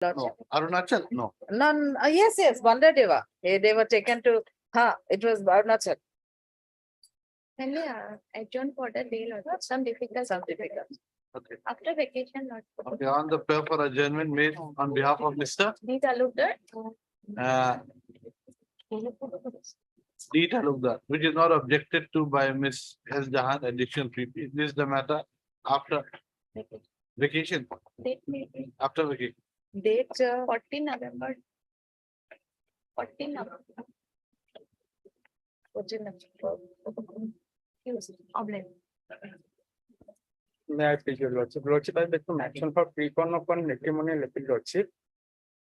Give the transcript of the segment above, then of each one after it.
No. Arunachal? No. None, yes, Bandadeva. They were taken to, it was Arunachal. Can we adjourn for the day or some difficult? Okay. After vacation, not. Okay, on the paper adjournment made on behalf of Mr. These are looked at. D. Talukdar, which is not objected to by Ms. S. Jahan, additional PP. This is the matter after vacation, Date meeting, after vacation. Date, 14 November. 14 November. 14 Use oblate. May I please your lordship? Lordship, I take some action for precon upon matrimonial appeal, lordship.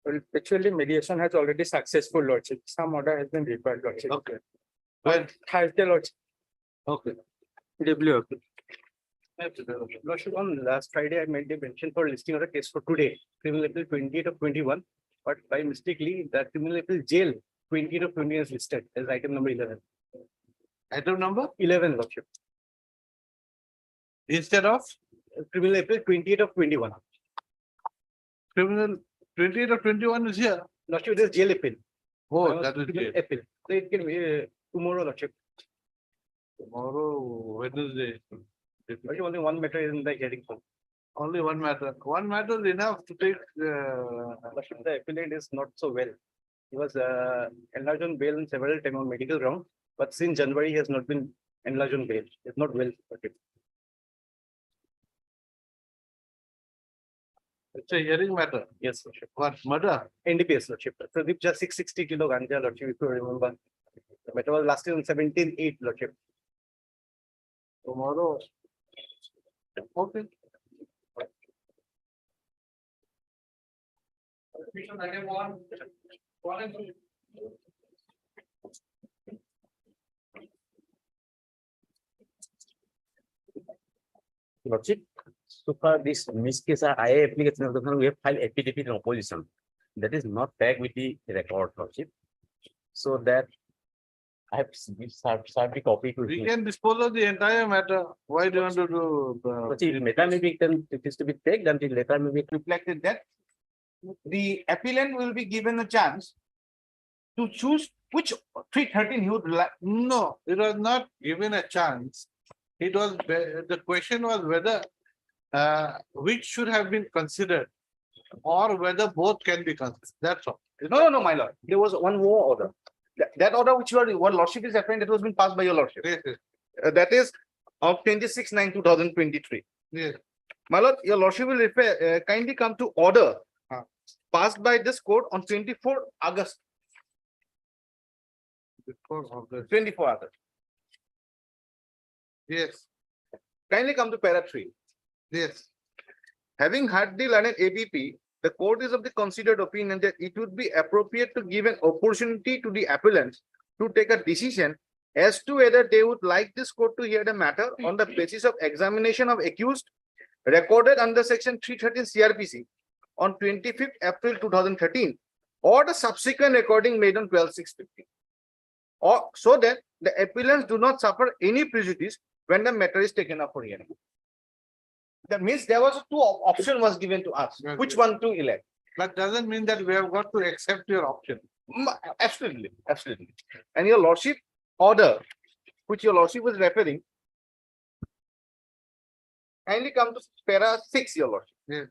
Well, actually, mediation has already successful, lordship. Some order has been required, lordship. Okay. When? Thursday, lordship. Okay. WOP. Lordship, on last Friday, I made the mention for listing of the case for today, criminal appeal 28 of 21. But by mistakenly, the criminal appeal jail 28 of 20 is listed as item number 11. Item number 11, lordship. instead of Criminal appeal 28 of 21. criminal 28 or 21 is here. Lordship, this is jail appeal. Oh, that is Criminal jail. appeal. So it can be tomorrow, lordship. Tomorrow, Wednesday. Lordship, only one matter is in the hearing. Only one matter. One matter is enough to take. Lordship, the appellant is not so well. He was enlarged on bail several times on medical ground, but since January he has not been enlarged on bail. It's not well. Lordship. It's a hearing matter. Yes, lordship. What, murder? NDPS, lordship. So this just 660 kilo ganja, lordship, if you remember. The matter was last year on 17/8, lordship. Tomorrow. Okay. Lordship, so far this case IA application of the we have filed affidavit in opposition. That is not tagged with the record, Lordship. So that I have served the copy to We him. can dispose of the entire matter. Why do you want to do? Lordship, later maybe it is to be tagged until later maybe. reflected that the appellant will be given a chance to choose which 313 he would like. No, it was not given a chance. It was, the question was whether which should have been considered or whether both can be considered. That's all. No, my lord. There was one more order. That order which your lordship is referring, that was been passed by your lordship. Yes, yes, That is of 26/9/2023. yes. My lord, your lordship will refer, kindly come to order passed by this court on 24 August. Before August. 24 August. Yes, Kindly come to para 3. yes. Having heard the learned ABP, the court is of the considered opinion that it would be appropriate to give an opportunity to the appellants to take a decision as to whether they would like this court to hear the matter on the basis of examination of accused recorded under section 313 CRPC on 25th April 2013 or the subsequent recording made on 12/6/15, or so that the appellants do not suffer any prejudice when the matter is taken up for hearing. That means there was two option was given to us, Yes, which yes. one to elect. But doesn't mean that we have got to accept your option. Absolutely, absolutely. And your lordship order, which your lordship was referring, kindly come to para 6, your lordship. Yes.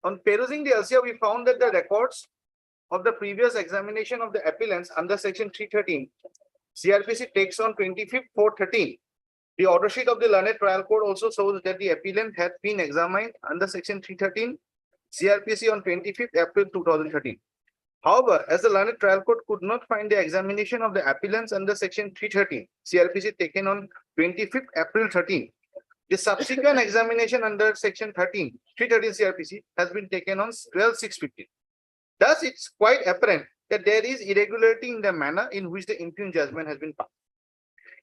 On perusing the LCR, we found that the records of the previous examination of the appellants under section 313 CRPC takes on 25/4/13. The order sheet of the learned trial court also shows that the appellant had been examined under section 313 CRPC on 25th April 2013. However, as the learned trial court could not find the examination of the appellants under section 313 CRPC taken on 25th April 13, the subsequent examination under section 313 CRPC has been taken on 12/6/15. Thus, it's quite apparent that there is irregularity in the manner in which the impugned judgment has been passed.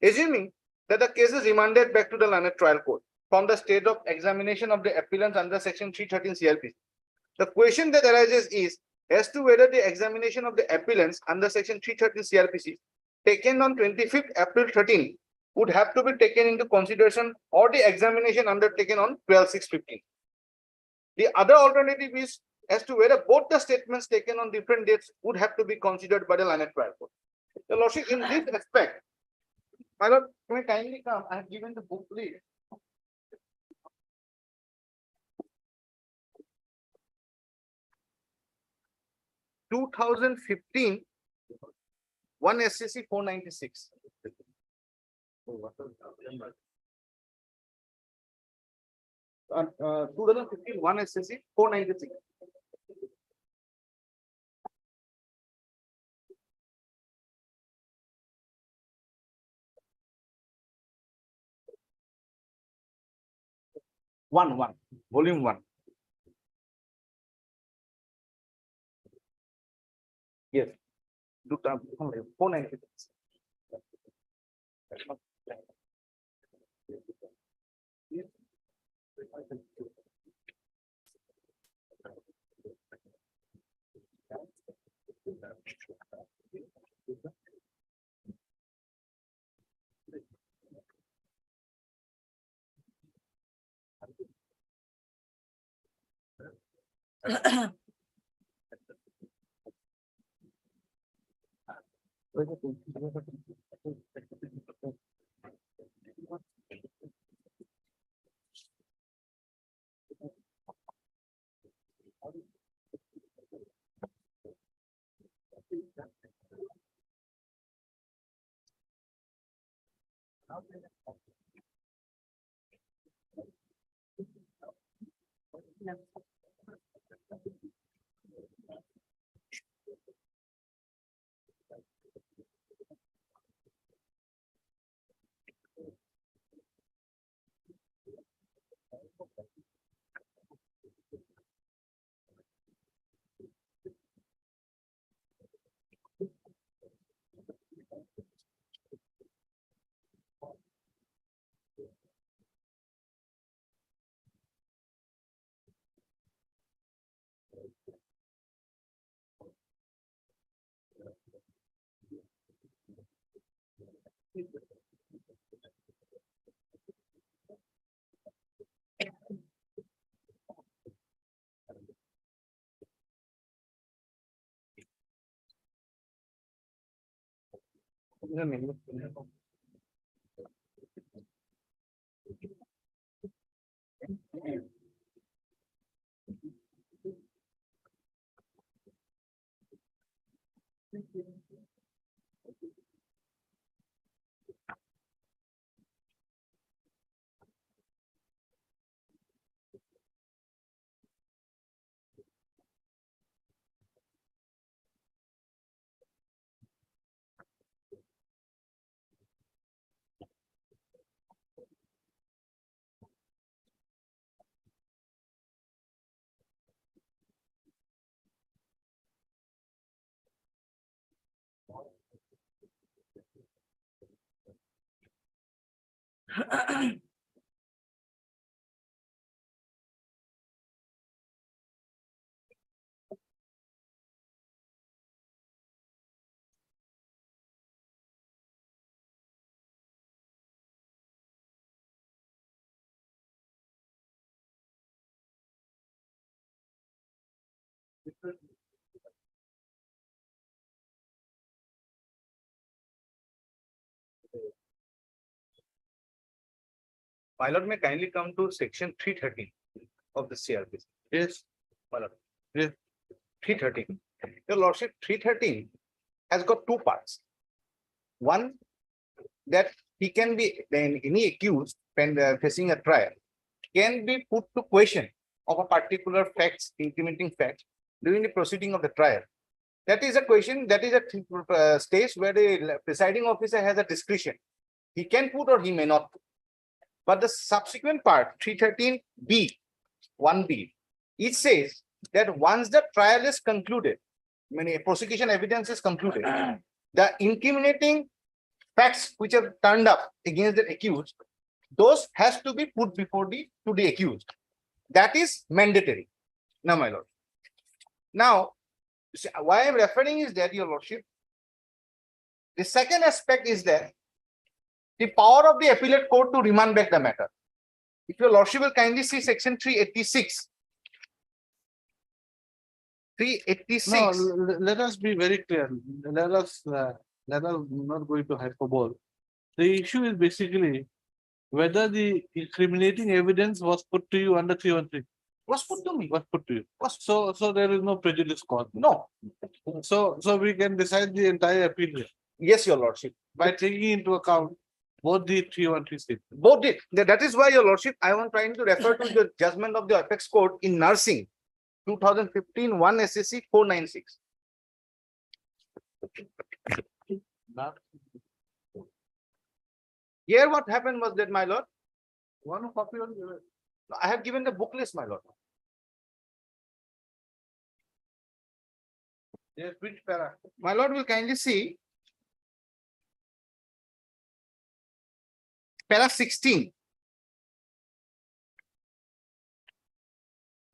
Assuming that the case is remanded back to the learned trial court from the state of examination of the appellants under section 313 CRPC, the question that arises is as to whether the examination of the appellants under section 313 CRPC taken on 25th April 13 would have to be taken into consideration or the examination undertaken on 12/6/15. The other alternative is as to whether both the statements taken on different dates would have to be considered by the learned trial court. Your lordship, in this aspect, my lord, may kindly come, I have given the book, please. Two 2015, one SCC 496. 2015, one SCC 496. One, volume 1. Yes. 496. My lord, may kindly come to section 313 of the CRPC. Yes. My lord. Yes. 313. Your lordship, 313 has got two parts. One, that he can be, then any accused when facing a trial can be put to question of a particular facts, incriminating facts during the proceeding of the trial. That is a question, that is a stage where the presiding officer has a discretion. He can put or he may not put. But the subsequent part, 313B, 1B, it says that once the trial is concluded, many prosecution evidence is concluded, the incriminating facts which have turned up against the accused, those has to be put before to the accused. That is mandatory. Now, my lord. Now, see, why I'm referring is that, your lordship, the second aspect is that the power of the appellate court to remand back the matter. If your lordship will kindly see section 386 three No, eighty-six. let us be very clear. Let us not go into hyperbole. The issue is basically whether the incriminating evidence was put to you under 313. Was put to me. Was put to you. Was- So there is no prejudice cause. No, So we can decide the entire appeal here yes, your lordship. by taking into account both the 313 statements. Both did. That is why, your lordship, I was trying to refer to the judgment of the apex court in nursing. 2015 1 SSC 496. Now, Here what happened was that, my lord, one copy on I have given the book list, my lord. yes, which para? My lord will kindly see. Para 16.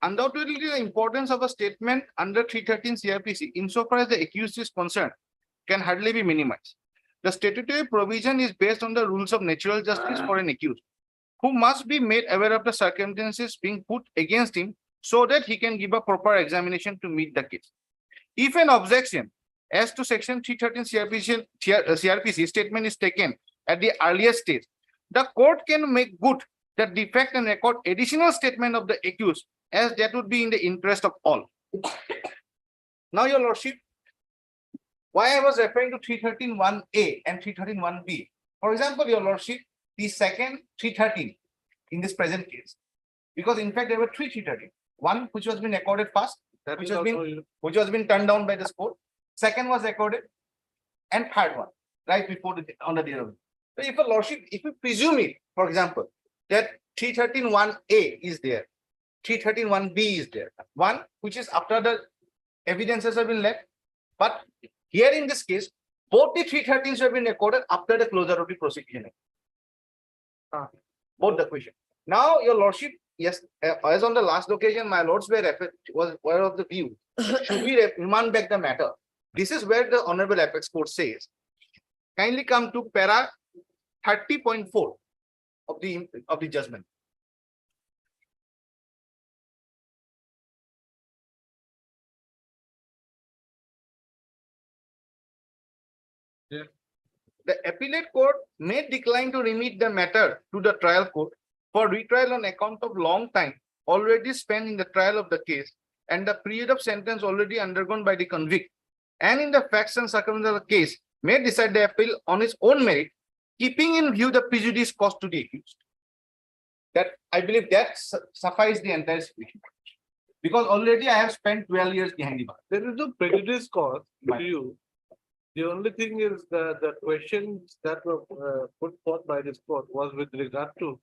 Undoubtedly, the importance of a statement under 313 CRPC insofar as the accused is concerned can hardly be minimized. The statutory provision is based on the rules of natural justice for an accused, who must be made aware of the circumstances being put against him so that he can give a proper examination to meet the case. If an objection as to section 313 CRPC statement is taken at the earliest stage, the court can make good the defect and record additional statement of the accused, as that would be in the interest of all. Now, your lordship, why I was referring to 313(1)(a) and 313(1)(b). For example, your lordship, the second 313 in this present case, because in fact there were three 313. One which was been recorded first, That Which is has been- also- which was been turned down by the court. Second was recorded, and third one right before the on the day of. So if a lordship, if we presume it, for example, that 313(1)(a) is there, 313(1)(b) is there, one which is after the evidences have been left, but here in this case, both the 313s have been recorded after the closure of the prosecution. Both the question. Now, your lordship, yes, as on the last occasion, my lords were of the view, should we remand back the matter? This is where the Honorable Apex Court says, kindly come to para 30.4 of the judgment. Yeah. The appellate court may decline to remit the matter to the trial court for retrial on account of long time already spent in the trial of the case and the period of sentence already undergone by the convict, and in the facts and circumstances of the case may decide the appeal on its own merit, keeping in view the prejudice caused to the accused. That I believe that suffices the entire situation. Because already I have spent 12 years behind the bar. There is no prejudice cause to Right. you. The only thing is the questions that were put forth by this court was with regard to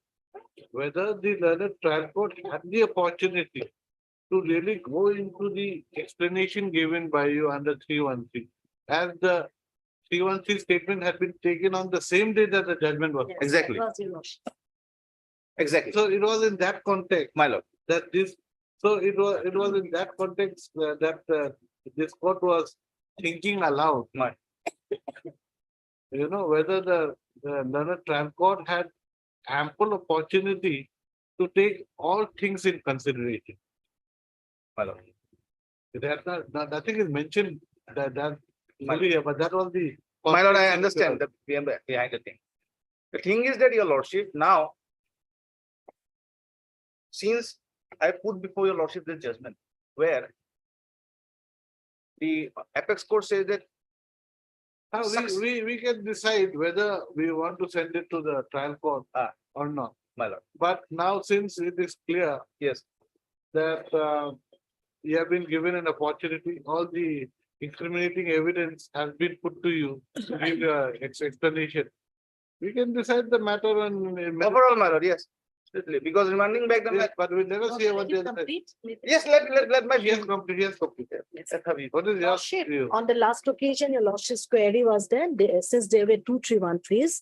whether the learned trial court had the opportunity to really go into the explanation given by you under 313. As the 313 statement had been taken on the same day that the judgment was. Yes, Exactly. that was your lordship. Exactly, So it was in that context my lord. that this, so it was in that context that this court was thinking aloud. Right. You know, whether the learned trial court had ample opportunity to take all things in consideration. My lord. Nothing is mentioned that My- fully here, but that was the. My lord, I context of understand the behind the thing. The thing is that, your lordship, now, since I put before your lordship this judgment, where the apex court says that Now, we can decide whether we want to send it to the trial court Ah. or not. my lord, But now, since it is clear yes, that you have been given an opportunity, all the incriminating evidence has been put to you to give your explanation. We can decide the matter on. overall, my lord, yes, certainly, because remanding back the Yes, matter. but we never see what Let it they. complete. Yes, let my Yes, view. complete, yes, complete. Yes. What is your Lordship, view? On the last occasion, your lordship's query was since there were 2 313s,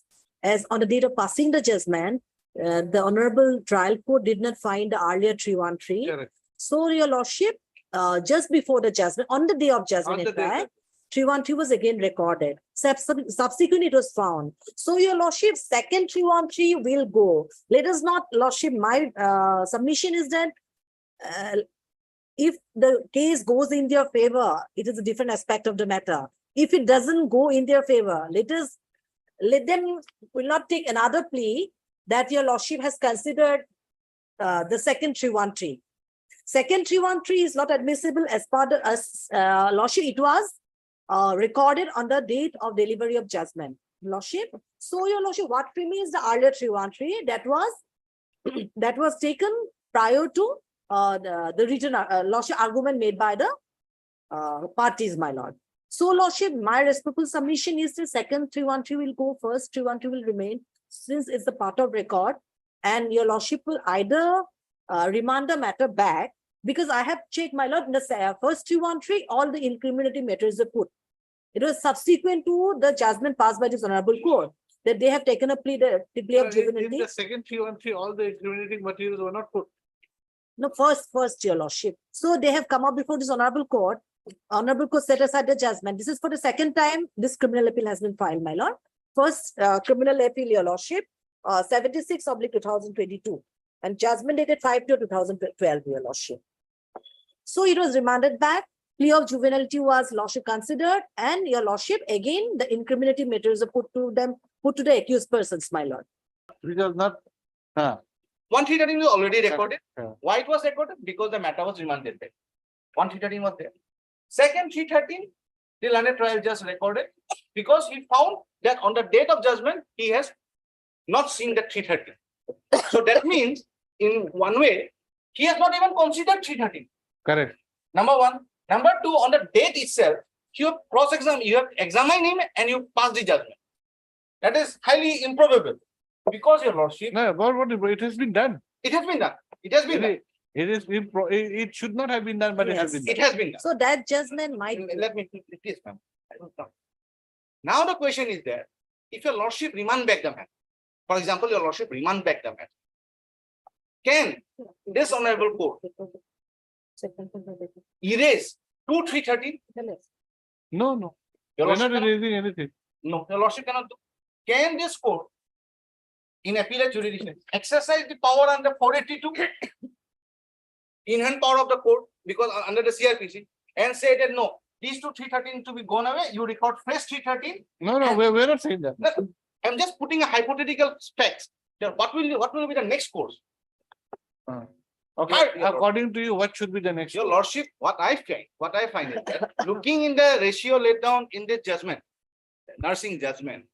as on the date of passing the judgment, the honorable trial court did not find the earlier 313. Correct. So your lordship, just before the judgment, on the day of On judgment, the in day fact, 313 was again recorded. Subsequently, it was found. So your lordship, second 313 will go. Let us not, lordship, my submission is that If the case goes in their favor, it is a different aspect of the matter. If it doesn't go in their favor, let them will not take another plea that your lordship has considered the second 313. Second 313 is not admissible as part of lordship. It was recorded on the date of delivery of judgment. Lordship. So your lordship, what remains the earlier 313 that was taken prior to the written lordship argument made by the parties, my lord. So lordship, my respectful submission is the second 313 will go first, 313 will remain since it's a part of record, and your lordship will either remand the matter back, because I have checked, my lord, in the first 313, all the incriminating matters are put. It was subsequent to the judgment passed by this honorable court that they have taken a plea, the plea of In juvenility. the second 313, all the incriminating materials were not put. No, first, your lordship. So they have come up before this honorable court. Honorable court set aside the judgment. This is for the second time this criminal appeal has been filed, my lord. First criminal appeal, your lordship, 76/2022, and judgment dated 5/2/2012, your lordship. So it was remanded back. Plea of juvenility was lordship considered, and your lordship, again, the incriminating matters are put to the accused persons, my lord. Which was not, 1313 was already recorded. Yeah. Why it was recorded? Because the matter was remanded back. 1313 was there. Second 313, the learned trial just recorded because he found that on the date of judgment, he has not seen the 313. So that means in one way, he has not even considered 313. correct. Number one. Number two, on the date itself, you have cross-examined, you have examined him and you pass the judgment. That is highly improbable because your lordship, No, what it has been done. it has been done. It has been done. It should not have been done, but it has Yes. been It done. has been done. So that judgment might. Let me, please, ma'am. I don't know. Now the question is that if your lordship remand back the matter, for example, your lordship remand back the matter, can this honorable court erase 2/313? No. Your We're lordship not cannot- erasing anything. No, your lordship cannot do. Can this court in appellate jurisdiction exercise the power under 482 in hand power of the court because under the CRPC and say that no, these 2/313 to be gone away, you record fresh 313. No, we're not saying that. No, I'm just putting a hypothetical specs. Then what will be the next course? Okay, Right, your according to you, what should be the next? Your lordship, what I find is that looking in the ratio laid down in the judgment, nursing judgment,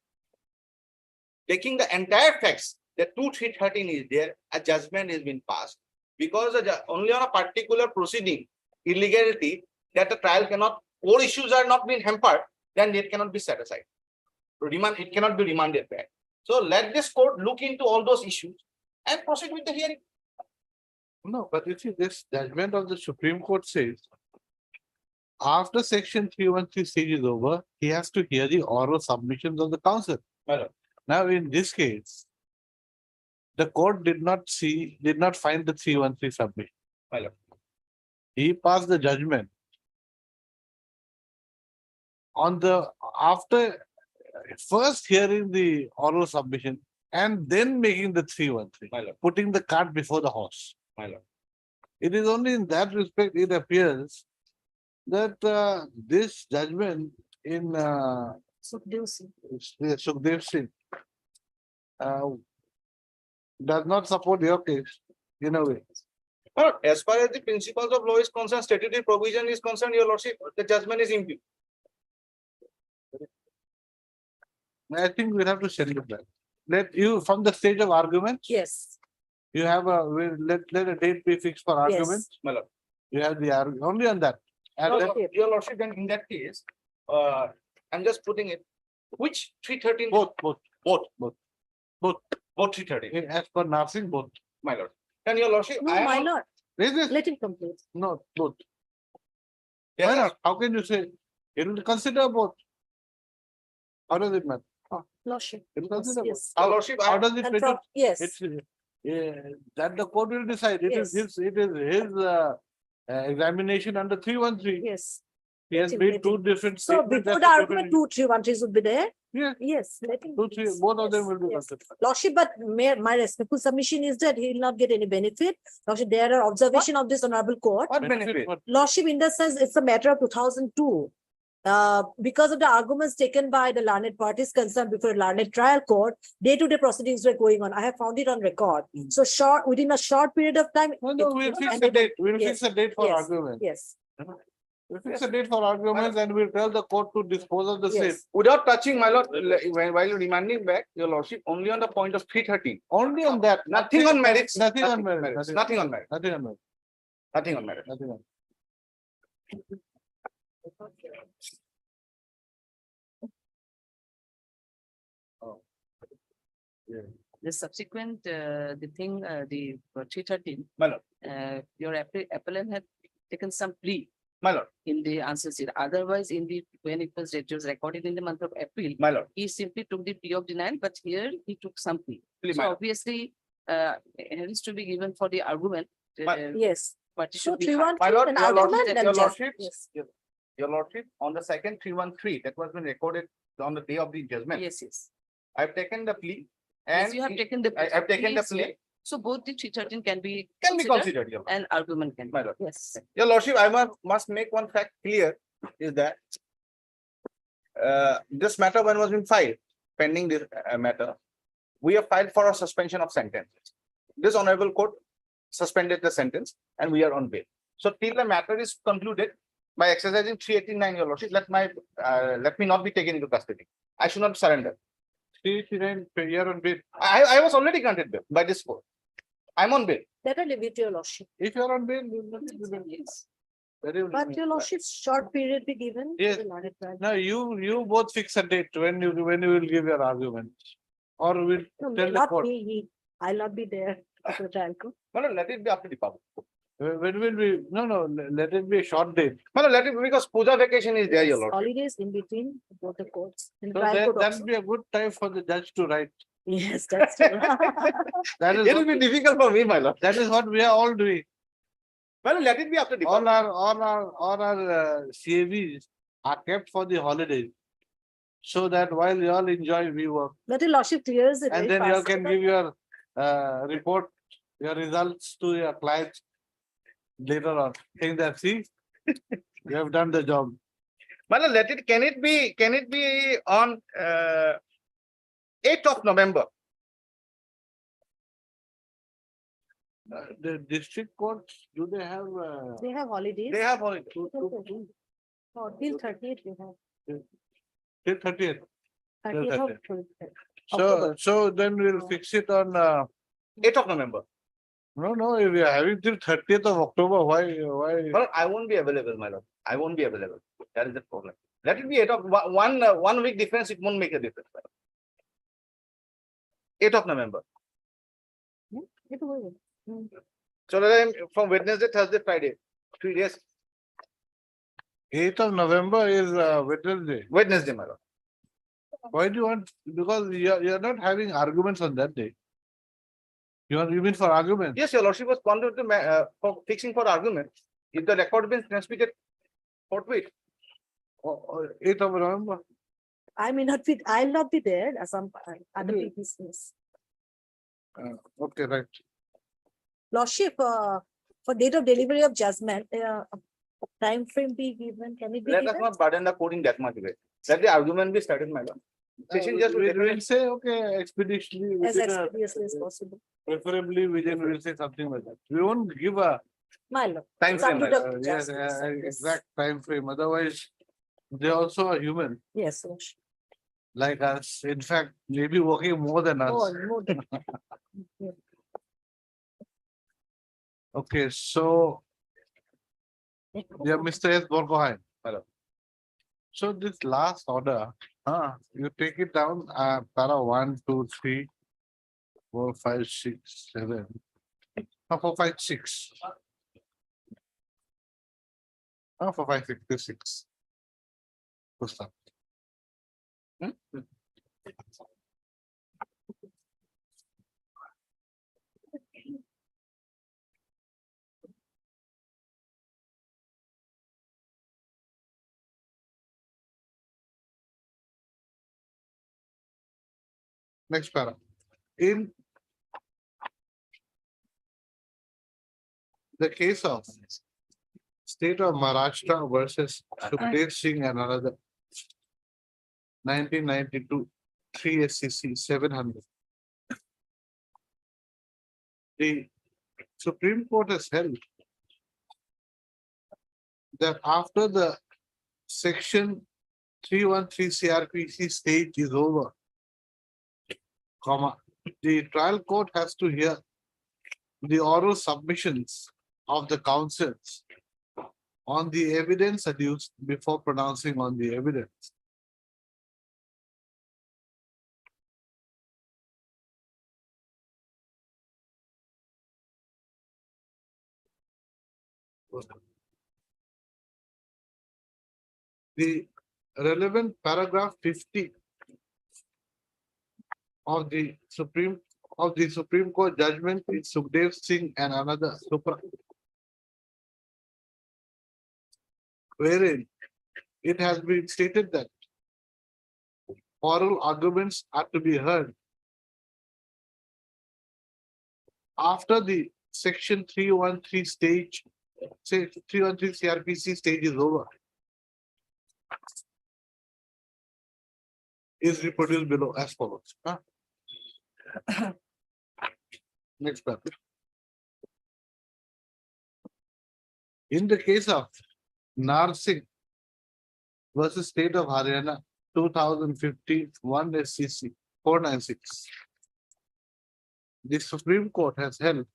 taking the entire facts, that 2/313 is there, a judgment has been passed. Because only on a particular proceeding, illegality, that the trial cannot, core issues are not being hampered, then it cannot be set aside. It cannot be remanded back. So let this court look into all those issues and proceed with the hearing. No, but you see, this judgment of the Supreme Court says after section 313 stage is over, he has to hear the oral submissions of the counsel. My lord. Now, in this case, the court did not find the 313 submission. My lord. He passed the judgment on after first hearing the oral submission and then making the 313, My lord. putting the cart before the horse. My lord. It is only in that respect it appears that this judgment in Sukhdev Singh does not support your case in a way. But as far as the principles of law is concerned, statutory provision is concerned, your lordship, the judgment is impugned. I think we'll have to send it back. Let you, from the stage of arguments, Yes, you have let a date be fixed for arguments. My lord. You have the only on that. And then Your lordship, then in that case, I'm just putting it, which 313? both, Both 313, as per nursing, both. my lord. Then your lordship, no, I am my on- lord, Is this? let him complete. No, both. Yes, Why yes. not? How can you say? It will consider both. How does it matter? Lordship. It will consider both. Yes. Our lordship, I How am- does it And make from, it? yes, It's that the court will decide. It is Yes. his examination under 313. yes. He has Let him, made let two him. different So statements. before that's the a argument, totally- 2, 3, 1, 3 would be there. Yeah, Yes, let him. 2, 3, yes, both of them yes, will be yes. considered. Lordship, but my respectful submission is that he will not get any benefit. Lordship, there are observation of this honorable court. What benefit? for- Lordship, in the sense, it's a matter of 2002. Because of the arguments taken by the learned parties concerned before learned trial court, day-to-day proceedings were going on. I have found it on record. So short, within a short period of time. No, no, it- we'll it fix a ended up- date. We'll yes, fix a date for yes, argument. Yes, We'll fix a date for arguments and we'll tell the court to dispose of the same. yes. Without touching, my lord, while remanding back, your lordship, only on the point of 313. Only on that. Nothing on merits. Nothing on merit. Nothing on merit. Nothing on merit. Nothing on merit. Nothing on. The subsequent, the thing, the 313. My lord. Your appellant had taken some plea My lord, in the answer sheet. Otherwise, in the, when it was recorded in the month of April, my lord. he simply took the plea of denial, but here he took some plea. Please, So my lord. obviously, it is to be given for the argument. Yes. But it So should be. 3, 1, My 3, lord, an your argument, lordship, then your judge- lordship, yes. your lordship, on the second 313, that was been recorded on the day of the judgment. Yes, yes. I've taken the plea Yes, and you have taken the. I've taken the pleas, plea, So both the 313 can be. can be considered, your lord. And argument can. be. My lord. Yes. Your lordship, I must make one fact clear is that this matter when was been filed, pending this matter, we have filed for a suspension of sentence. This honorable court suspended the sentence and we are on bail. So till the matter is concluded by exercising 389, your lordship, let me not be taken into custody. I should not surrender. 339 per year on bail. I was already granted bail by this court. I'm on bail. Better leave it to your lordship. If you're on bail, you'll not be bail. Yes. Very But well. your lordship, short period be given. to Yes. the learned trial. Now, you both fix a date when you will give your argument. Or we'll No, tell the not court. me, I'll not be there at the trial court. No, let it be up to the public. When will we, no, let it be a short date. No, let it, because puja vacation is there, your lordship. Holidays in between both the courts. In So trial court that also. will be a good time for the judge to write. Yes, that's true. That is, It will be difficult for me, my lord. that is what we are all doing. Well, let it be up to the All public. our CAVs are kept for the holidays. So that while you all enjoy, we work. But your lordship clears it And very then you all fast. can give your report, your results to your clients later on. Think that, see, you have done the job. My lord, can it be on 8th of November? The district courts, do they have? They have holidays. They have holiday. Oh, till 30th we have. Till 30th. 30th of 30th. October. So then we'll fix it on, 8th of November. no, if we are having till 30th of October, why? Well, I won't be available, my lord. I won't be available. That is the problem. Let it be 8th of, 1 week difference, it won't make a difference. my lord. 8th of November. It will. So then from Wednesday, Thursday, Friday, 3 days, 8th of November is Wednesday. Wednesday, my lord. Why do you want, because you're not having arguments on that day. You mean for argument? Yes, your lordship was conduct for fixing for argument. If the record been transmitted forthwith, 8th of November. I may not be, I'll not be there as some other Hmm. people's place. Okay, right. Lordship, for date of delivery of judgment, time frame be given, can it be let us given? not burden the court in that much way. Let the argument be started, my lord. Session just We'll say, okay, expeditiously, As within a- expeditiously as possible. preferably we'll say something like that. We won't give a My lord. time It's up frame. to my the lord. yes, justice, yes. exact time frame. Otherwise, they also are human Yes, Lordship. like us. In fact, maybe working more than us. More than. Yeah. Okay, so yeah, Mr. S. Borgohain. Hello. So this last order, you take it down, para 1, 2, 3, 4, 5, 6, 7. 4, 5, 6. 4, 5, 6, 6. Good stuff. Next para. In the case of state of Maharashtra versus Sukhdev Singh and another 1992 3 SCC 700. The Supreme Court has held that after the section 313 CRPC stage is over, comma, the trial court has to hear the oral submissions of the counsels on the evidence adduced before pronouncing on the evidence. The relevant paragraph 50 of the Supreme Court judgment is Sukhdev Singh and another Supra, wherein it has been stated that oral arguments are to be heard after the section 313 stage, say 313 CRPC stage is over. Is reproduced below as follows. Next paragraph. In the case of Narsingh versus State of Haryana 2015 1 SCC 496, the Supreme Court has held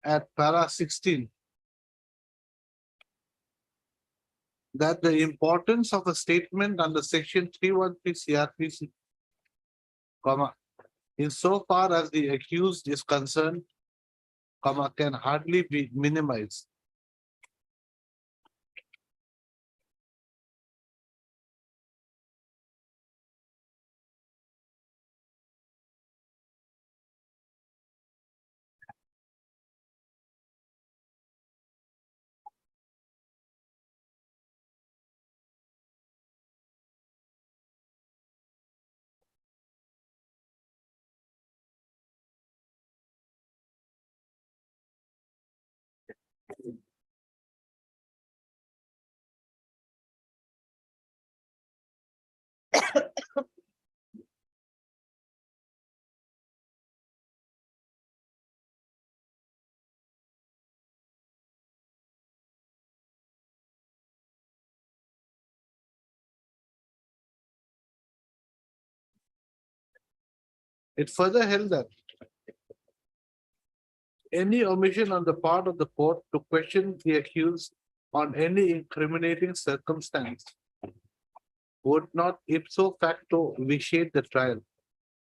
at para 16 that the importance of a statement under section 313 CRPC, comma, insofar as the accused is concerned, comma, can hardly be minimized. It further held that any omission on the part of the court to question the accused on any incriminating circumstance would not ipso facto vitiate the trial,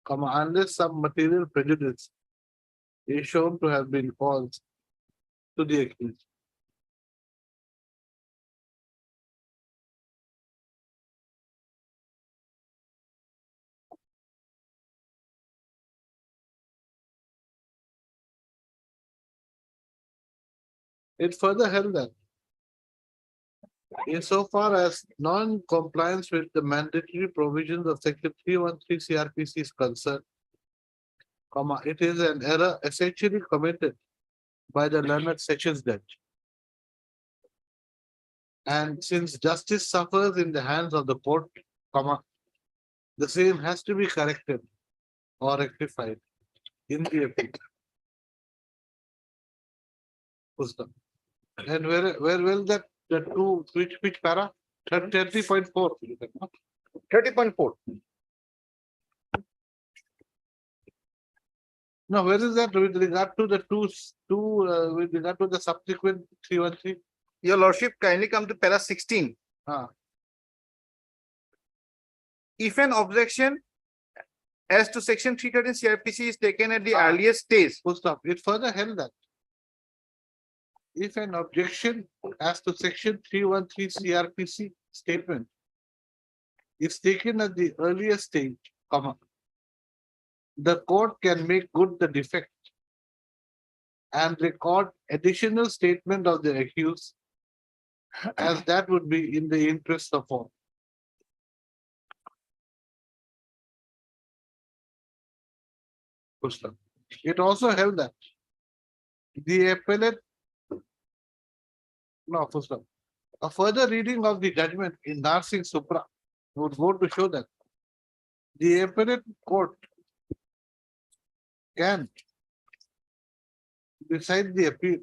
comma, unless some material prejudice is shown to have been caused to the accused. It further held that insofar as non-compliance with the mandatory provisions of section 313 CRPC is concerned, comma, it is an error essentially committed by the learned sessions judge. And since justice suffers in the hands of the court, comma, the same has to be corrected or rectified in the appeal. Pusta. And where will that, the two, which para? 30.4. 30.4. No, where is that with regard to the with regard to the subsequent 313? Your lordship, kindly come to para 16. Ah, If an objection as to section 313 CRPC is taken at the earliest stage, full stop. It further held that if an objection as to section 313 CRPC statement is taken at the earliest stage, comma, the court can make good the defect and record additional statement of the accused as that would be in the interest of all. Full stop. It also held that the appellate. No, full stop. A further reading of the judgment in Narsingh Supra would go to show that the appellate court can decide the appeal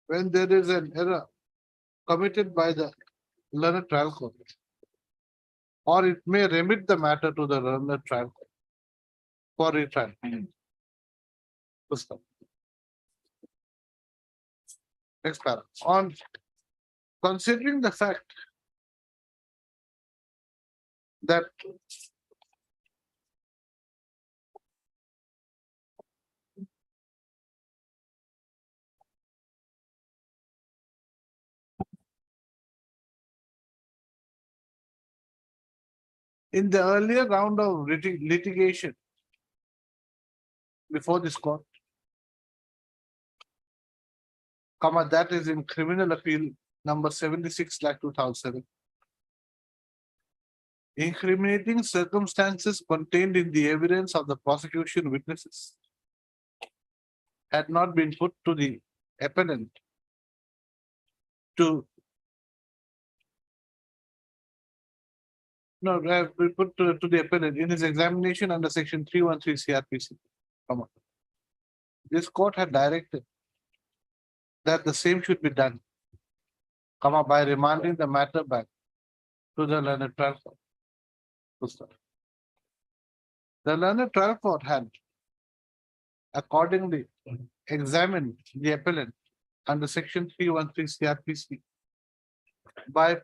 when there is an error committed by the learned trial court. Or it may remit the matter to the learned trial court for retrial. Full stop. Next paragraph. On considering the fact that in the earlier round of litigation before this court, comma, that is in criminal appeal number 76/2007. Incriminating circumstances contained in the evidence of the prosecution witnesses had not been put to the appellant to we put to the appellant in his examination under section 313 CRPC, comma. This court had directed that the same should be done, comma, by remanding the matter back to the learned trial court. Full stop. The learned trial court had accordingly examined the appellant under section 313 CRPC by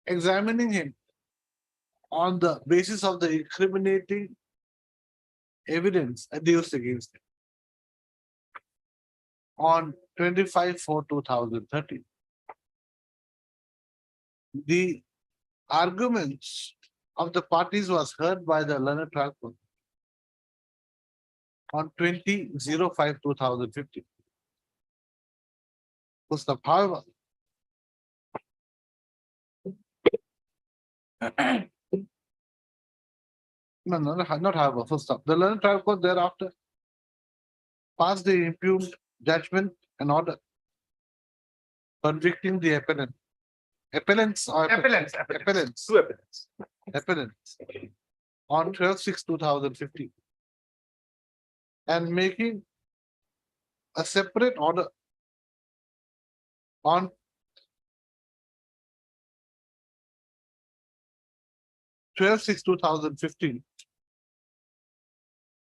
examining him on the basis of the incriminating evidence adduced against him on 25/4/2013. The arguments of the parties was heard by the learned trial court on 20/05/2015. Full stop. However, not however, full stop. The learned trial court thereafter passed the impugned judgment and order convicting the appellant. Appellants or Appellants. appellants, Two appellants. appellants on 12/6/2015 and making a separate order on 12/6/2015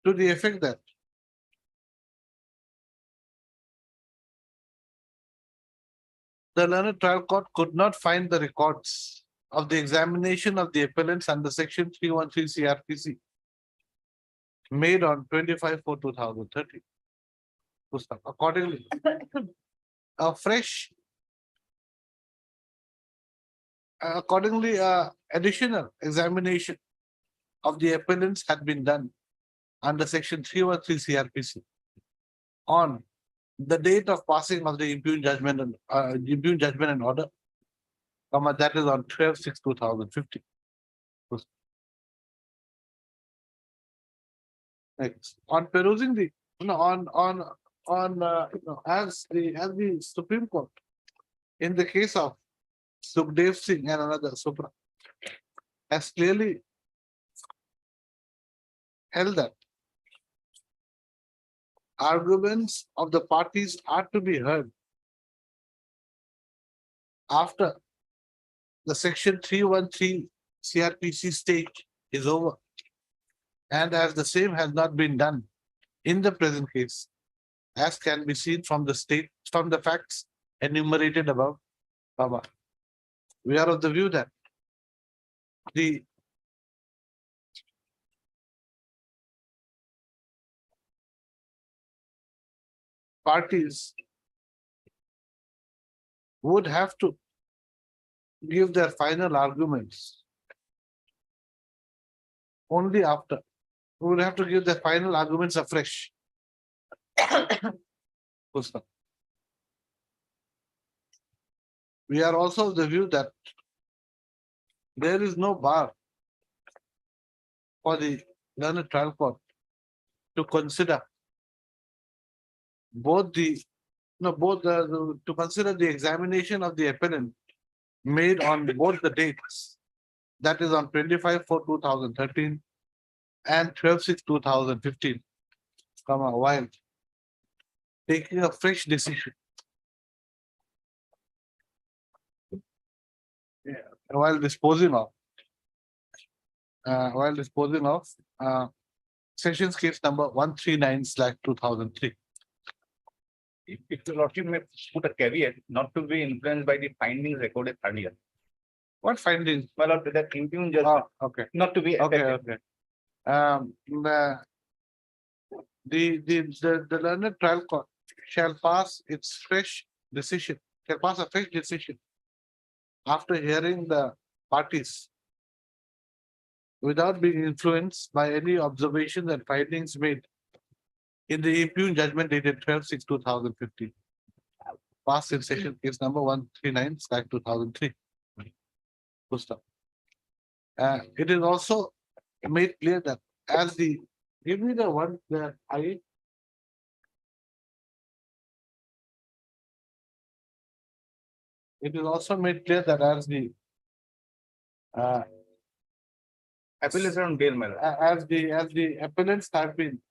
to the effect that the learned trial court could not find the records of the examination of the appellants under section 313 CRPC made on 25/4/2013. Accordingly, a fresh additional examination of the appellants had been done under section 313 CRPC on the date of passing of the impugned judgment and order, comma, that is on 12/6/2015. Next, on perusing the, as the Supreme Court in the case of Sukhdev Singh and another Supra has clearly held that arguments of the parties are to be heard after the section 313 CRPC stage is over, and as the same has not been done in the present case, as can be seen from the facts enumerated above. We are of the view that the parties would have to give their final arguments only after we will have to give the final arguments afresh. Pusta. We are also of the view that there is no bar for the learned trial court to consider both the, no, both to consider the examination of the appellant made on both the dates, that is on 25/4/2013 and 12/6/2015, while taking a fresh decision. While disposing of Sessions case number 139/2003. If the lordship may put a caveat not to be influenced by the findings recorded earlier. What findings? My lord, that impugned judgment, Okay, not to be okay, affected. okay. The learned trial court shall pass its fresh decision, shall pass a fresh decision after hearing the parties without being influenced by any observations and findings made in the impugned judgment dated 12/6/2015. Passed in session case number 139/2003. Gustav. It is also made clear that as the, give me the one that I. It is also made clear that as the Appeal is on bail, my lord. as the appellants have been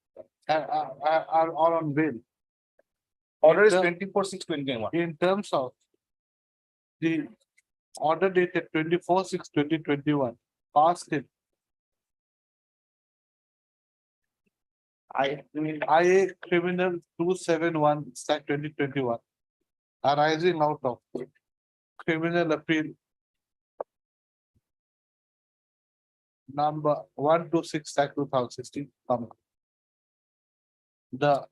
are all on bail. Order is the- 24/6/2021. In terms of the order dated 24/6/2021, passed in IA criminal 271/2021, arising out of criminal appeal number 126/2016, the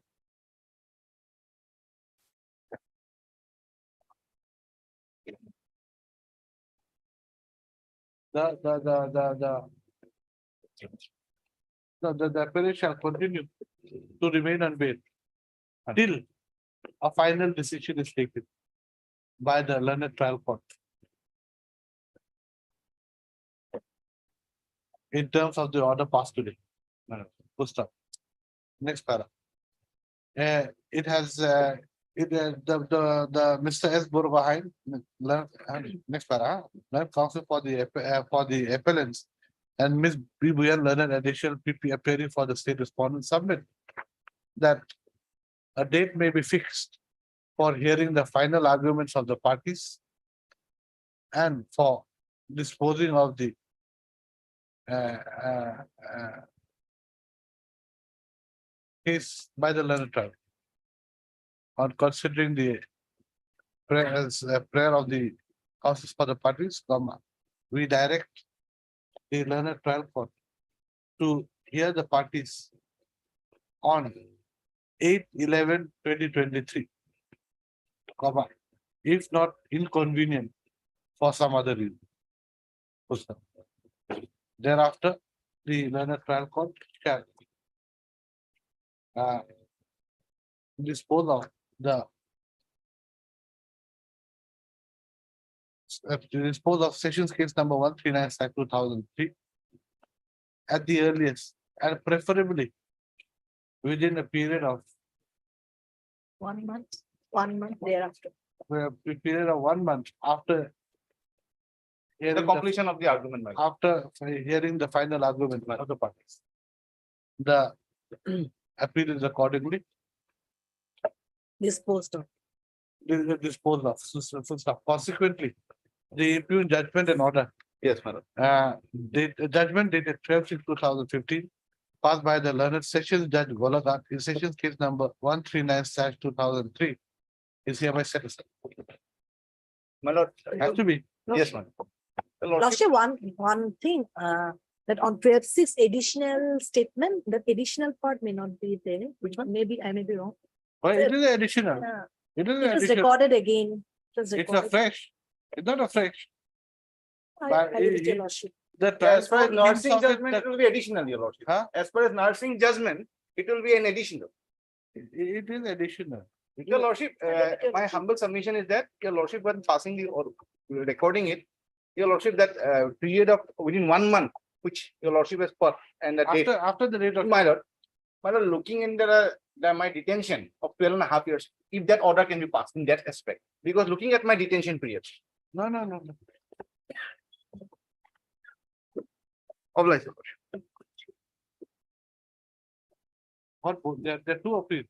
the appellant shall continue to remain on bail till a final decision is taken by the learned trial court. In terms of the order passed today. Gustav. Next para. It has, the Mr. S. Burbaheim, next para, learned counsel for the appellants and Ms. B. Buyan, learned additional PP appearing for the state respondent, submit that a date may be fixed for hearing the final arguments of the parties and for disposing of the case by the learned trial on considering the prayer of the causes for the parties, we direct the learned trial court to hear the parties on 8/11/2023, if not inconvenient for some other reason. Thereafter, the learned trial court shall dispose of Sessions case number 139/2003 at the earliest and preferably within a period of 1 month thereafter. period of 1 month after The hearing completion of the argument, my lord. after hearing the final argument of the parties. The appeal is accordingly Disposed of. disposed of. Consequently, the impugned judgment and order, Yes, my lord. the judgment dated 12/6/2015, passed by the learned Sessions Judge Golagat in Sessions case number 139/2003 is hereby set aside. My lord, Has to be. yes, my lord. The lordship, Lordship, one thing, that on 12/6 additional statement, that additional part may not be there, which one, maybe I may be wrong. But it is additional. Yeah, It is It was additional. recorded again. It was It's a recorded. fresh. It's not a fresh. I but leave it to it- your lordship. The trial As far as court thinks nursing of it judgment, that- it will be additional, your lordship. Huh? As far as nursing judgment, it will be an additional. It is additional. Your lordship, my humble submission is that your lordship, when passing the or recording it, your lordship, that period of within 1 month, which your lordship has put and the date. After the date of. My lord, looking in my detention of 12.5 years, if that order can be passed in that aspect, because looking at my detention period. No. Obliged, your lordship. What, there are two appeals.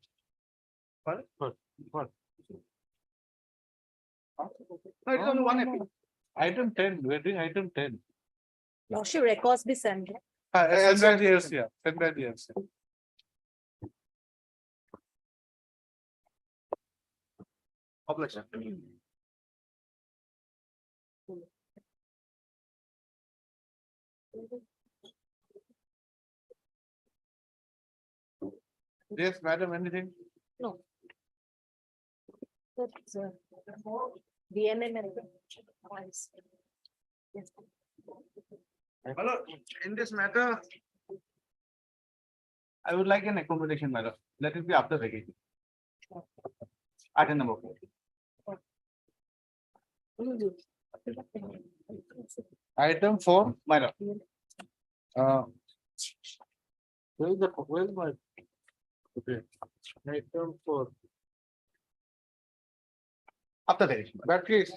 Pardon? What? No, it is only one appeal. Item 10, we're doing item 10. Lordship records be sent. Send by the LCR, send by the LCR. Obliged. Yes, madam, anything? That's, DNA method. Yes. My lord, in this matter, I would like an accommodation, my lord. Let it be after vacation. Item number 4. Item 4, My lord. where's my? Okay. Item 4, After vacation. bad case.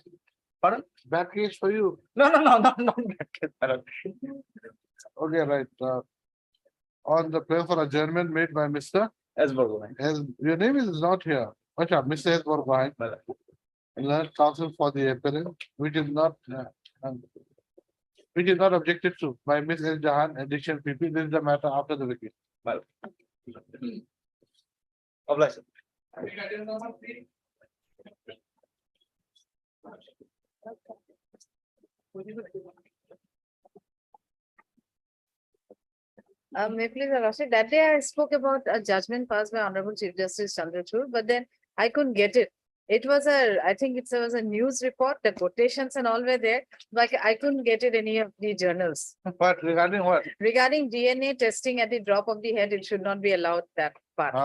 Pardon? Bad case for you. No, not that case, my lord. Okay, right. On the prayer for adjournment made by Mr. As Bhagavan. As your name is not here. Acha, Mr. S. Borgohain. Learned counsel for the appellant, which is not objected to by Ms. S. Jahan, addition PP. This is the matter after the vacation. Obliged. May I please, Your Lordship, that day I spoke about a judgment passed by Honorable Chief Justice Chandrachud, but then I couldn't get it. It was I think it was a news report, the quotations and all were there, but I couldn't get it any of the journals. But regarding what? Regarding DNA testing at the drop of the head, it should not be allowed, that part.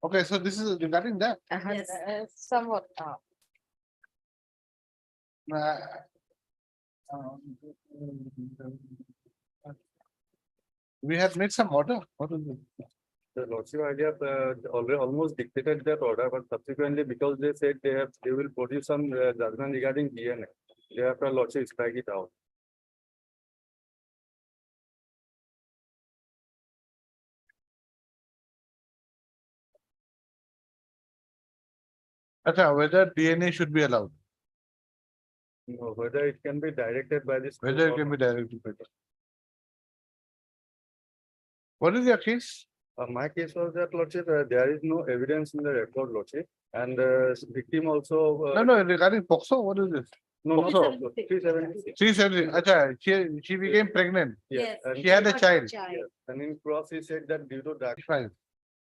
Okay, so this is regarding that. Yes. Somewhat. Uh, We had made some order. What is it? The lordship idea already almost dictated that order, but subsequently, because they said they will produce some judgment regarding DNA. Thereafter, lordship strike it out. Acha, whether DNA should be allowed, Whether it can be directed by this. whether it can be directed. by the- What is your case? My case was that lordship, there is no evidence in the record, lordship, and victim also. No, regarding POXO, what is this? No, also. 376. 370. Acha, she became pregnant. Yes. And She had a child. and in cross, he said that due to that.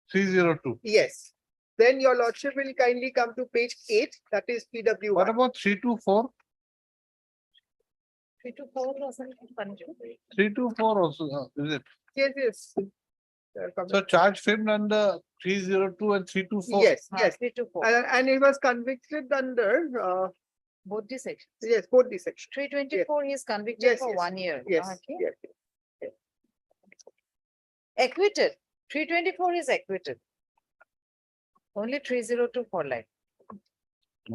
302. Yes. Then your lordship will kindly come to page 8, that is PW What 1. about 324? 3 to 4 wasn't punishment. 324 also, is it? Yes. So charge framed under 302 and 324. Yes, yes. 3 to 4, And he was convicted under, both the sections. yes, both the sections. 324, he is convicted Yes, for yes. 1 year. Yes, Okay. yes. Acquitted, 324 is acquitted. Only 302 for life.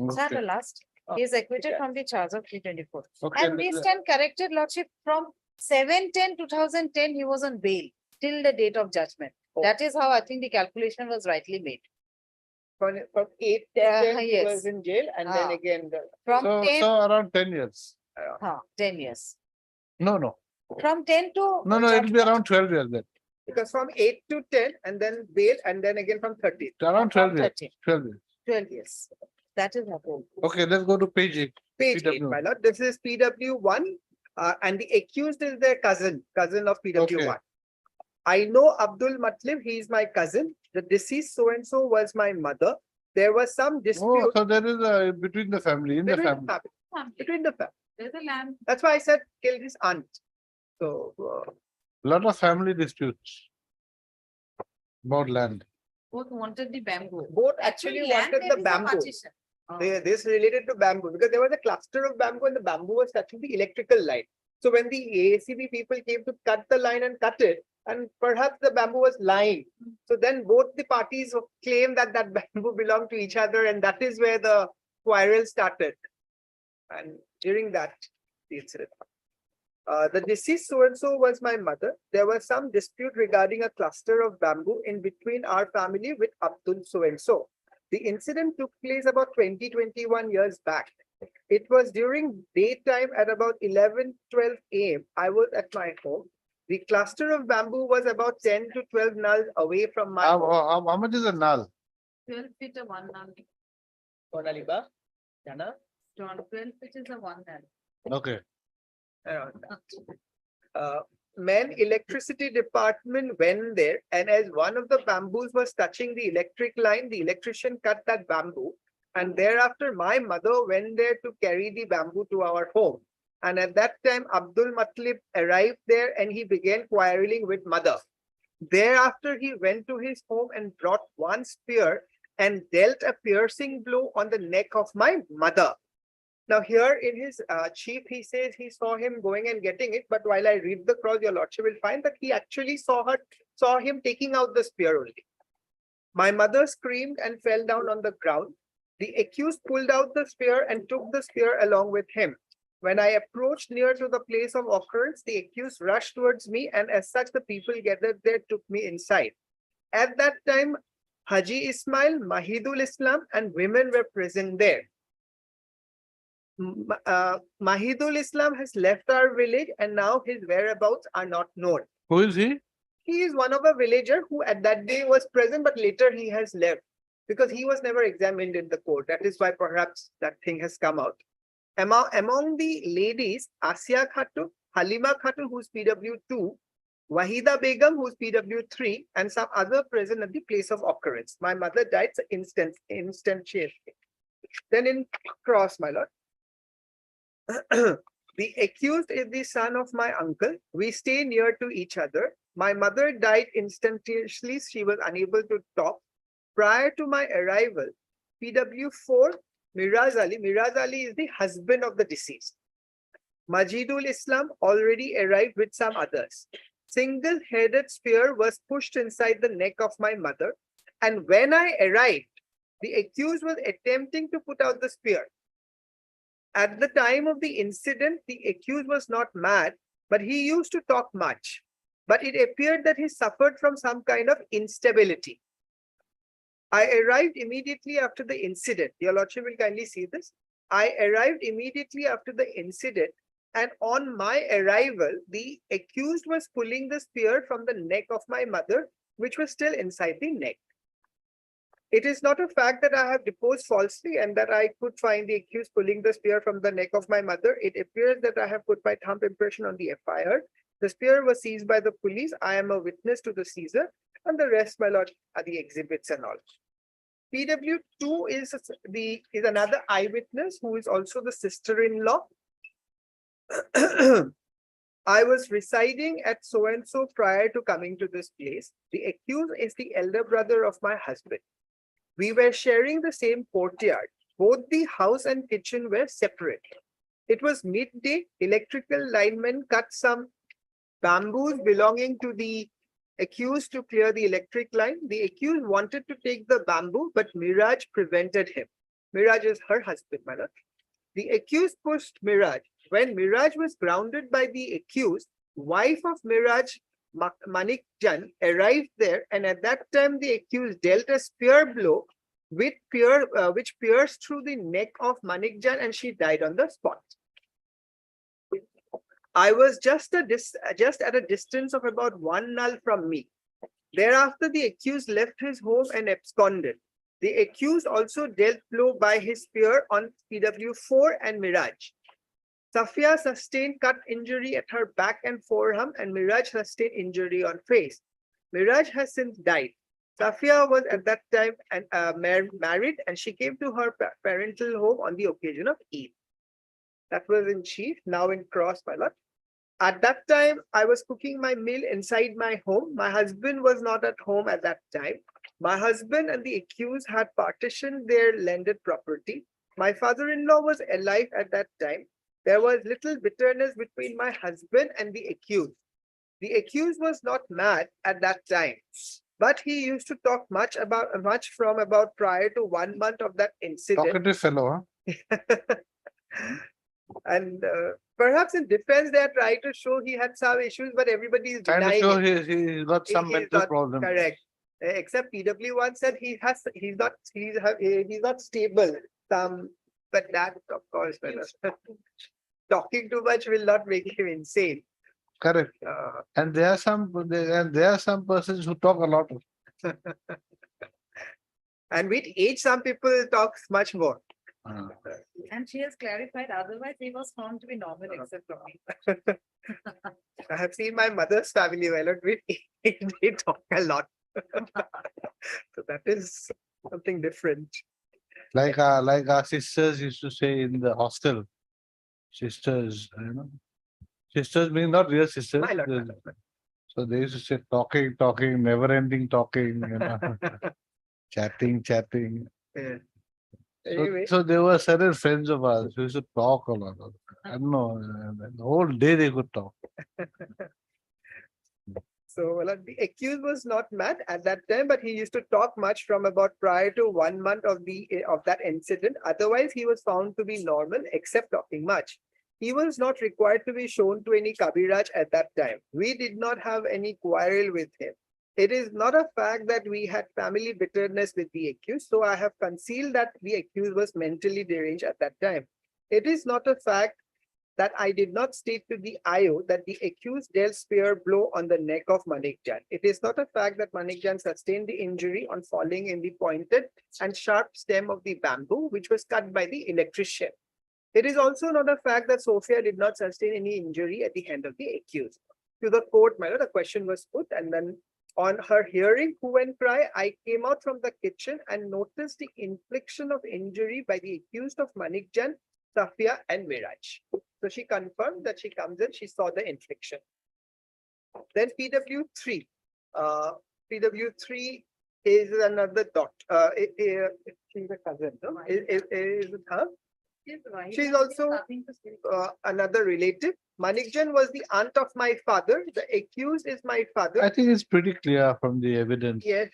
Is that the Okay. last? He is acquitted from the charge of 324. Okay, And we stand corrected, Lordship, from 7/10/2010, he was on bail till the date of judgment. Oh. That is how I think the calculation was rightly made. From 8 to 10, he yes. was in jail and then Ah. again, From So 10, around 10 years. 10 years. No. From 10 to. No, it'll be around 12 years then. because from 8 to 10 and then bail and then again from 30. Around 12 years. 13, 12 years. 12 years. That is happened. Okay, let's go to page 8. Page 8, PW. my lord. This is PW 1 and the accused is their cousin of PW 1. I know Abdul Matlib, he is my cousin. The deceased so-and-so was my mother. There was some Oh, dispute so there is between the family, in the between family. Between the family. There's a lamb. That's why I said kill his aunt. So, Lot of family disputes about land. Both wanted the bamboo. both actually Land, wanted there the is a bamboo. partition. Oh. This related to bamboo because there was a cluster of bamboo and the bamboo was touching the electrical line. So when the AACB people came to cut the line and cut it, and perhaps the bamboo was lying. So then both the parties claimed that that bamboo belonged to each other, and that is where the quarrel started. And during that, the incident. The deceased so-and-so was my mother. There was some dispute regarding a cluster of bamboo in between our family with Abdul so-and-so. The incident took place about 21 years back. It was during daytime at about 11-12 AM. I was at my home. The cluster of bamboo was about 10 to 12 nulls away from my home. How much is a null? 12 feet of one nal. Sonaliba, Jana, 12 feet is a one nal. Okay. around that. Men electricity department went there, and as one of the bamboos was touching the electric line, the electrician cut that bamboo. And thereafter, my mother went there to carry the bamboo to our home. And at that time, Abdul Matlib arrived there and he began quarreling with mother. Thereafter, he went to his home and brought one spear and dealt a piercing blow on the neck of my mother. Now here in his chief, he says he saw him going and getting it, but while I read the cross, your lordship will find that he actually saw him taking out the spear only. My mother screamed and fell down on the ground. The accused pulled out the spear and took the spear along with him. When I approached near to the place of occurrence, the accused rushed towards me, and as such, the people gathered there took me inside. At that time, Haji Ismail, Mahidul Islam, and women were present there. Mahidul Islam has left our village, and now his whereabouts are not known. Who is he? He is one of a villager who at that day was present, but later he has left because he was never examined in the court. That is why perhaps that thing has come out. Among the ladies, Asia Khatun, Halima Khatun, who's PW2, Wahida Begum, who's PW3, and some other present at the place of occurrence. My mother died instantaneously. Then in cross, my lord. The accused is the son of my uncle. We stay near to each other. My mother died instantaneously. She was unable to talk. Prior to my arrival, PW4, Miraz Ali is the husband of the deceased. Majidul Islam already arrived with some others. Single-headed spear was pushed inside the neck of my mother. And when I arrived, the accused was attempting to put out the spear. At the time of the incident, the accused was not mad, but he used to talk much. But it appeared that he suffered from some kind of instability. I arrived immediately after the incident. Your lordship will kindly see this. I arrived immediately after the incident, and on my arrival, the accused was pulling the spear from the neck of my mother, which was still inside the neck. It is not a fact that I have deposed falsely and that I could find the accused pulling the spear from the neck of my mother. It appears that I have put my thumb impression on the FIR. The spear was seized by the police. I am a witness to the seizure, and the rest, my lord, are the exhibits and all. PW2 is another eyewitness who is also the sister-in-law. I was residing at so-and-so prior to coming to this place. The accused is the elder brother of my husband. We were sharing the same courtyard. Both the house and kitchen were separate. It was midday. Electrical linemen cut some bamboos belonging to the accused to clear the electric line. The accused wanted to take the bamboo, but Miraj prevented him. Miraj is her husband, my lord. The accused pushed Miraj. When Miraj was grounded by the accused, wife of Miraj, Manik Jan, arrived there, and at that time the accused dealt a spear blow which pierced through the neck of Manik Jan, and she died on the spot. I was just at a distance of about 1 null from me. Thereafter, the accused left his home and absconded. The accused also dealt blow by his spear on PW4 and Miraj. Safia sustained cut injury at her back and forearm, and Miraj sustained injury on face. Miraj has since died. Safia was at that time married, and she came to her parental home on the occasion of Eid. That was in chief. Now in cross, my lord. At that time, I was cooking my meal inside my home. My husband was not at home at that time. My husband and the accused had partitioned their landed property. My father-in-law was alive at that time. There was little bitterness between my husband and the accused. The accused was not mad at that time, but he used to talk much from about prior to 1 month of that incident. Talkative fellow, huh? And perhaps in defense, they are trying to show he had some issues, but everybody is Trying to denying show it. he's got some He's mental not problem. Correct. Except PW1 said he's not stable. But that, of course, talking too much will not make him insane. Correct. And there are some persons who talk a lot. And with age, some people talk much more. And she has clarified, otherwise he was found to be normal except for me. I have seen my mother's family well, and with age, they talk a lot. So that is something different. Like our sisters used to say in the hostel. Sisters, Sisters mean not real sisters. My lord, my the- lord. So they used to say talking, never ending talking, chatting. Yeah. So, Anyway. so there were certain friends of ours who used to talk a lot. I don't know, the whole day they could talk. So well, the accused was not mad at that time, but he used to talk much from about prior to 1 month of that incident. Otherwise, he was found to be normal, except talking much. He was not required to be shown to any Kabiraj at that time. We did not have any quarrel with him. It is not a fact that we had family bitterness with the accused, so I have concealed that the accused was mentally deranged at that time. It is not a fact that I did not state to the IO that the accused dealt spear blow on the neck of Manikjan. It is not a fact that Manikjan sustained the injury on falling in the pointed and sharp stem of the bamboo, which was cut by the electrician. It is also not a fact that Sophia did not sustain any injury at the hand of the accused. To the court, my lord, the question was put, and then on her hearing who and cry, I came out from the kitchen and noticed the infliction of injury by the accused of Manikjan, Safia, and Miraj. So she confirmed that she comes in, she saw the infliction. Then PW3. PW3 is another dot. She's a cousin, no? Is it her? She's also another relative. Manikjan was the aunt of my father. The accused is my father. I think it's pretty clear from the evidence Yes,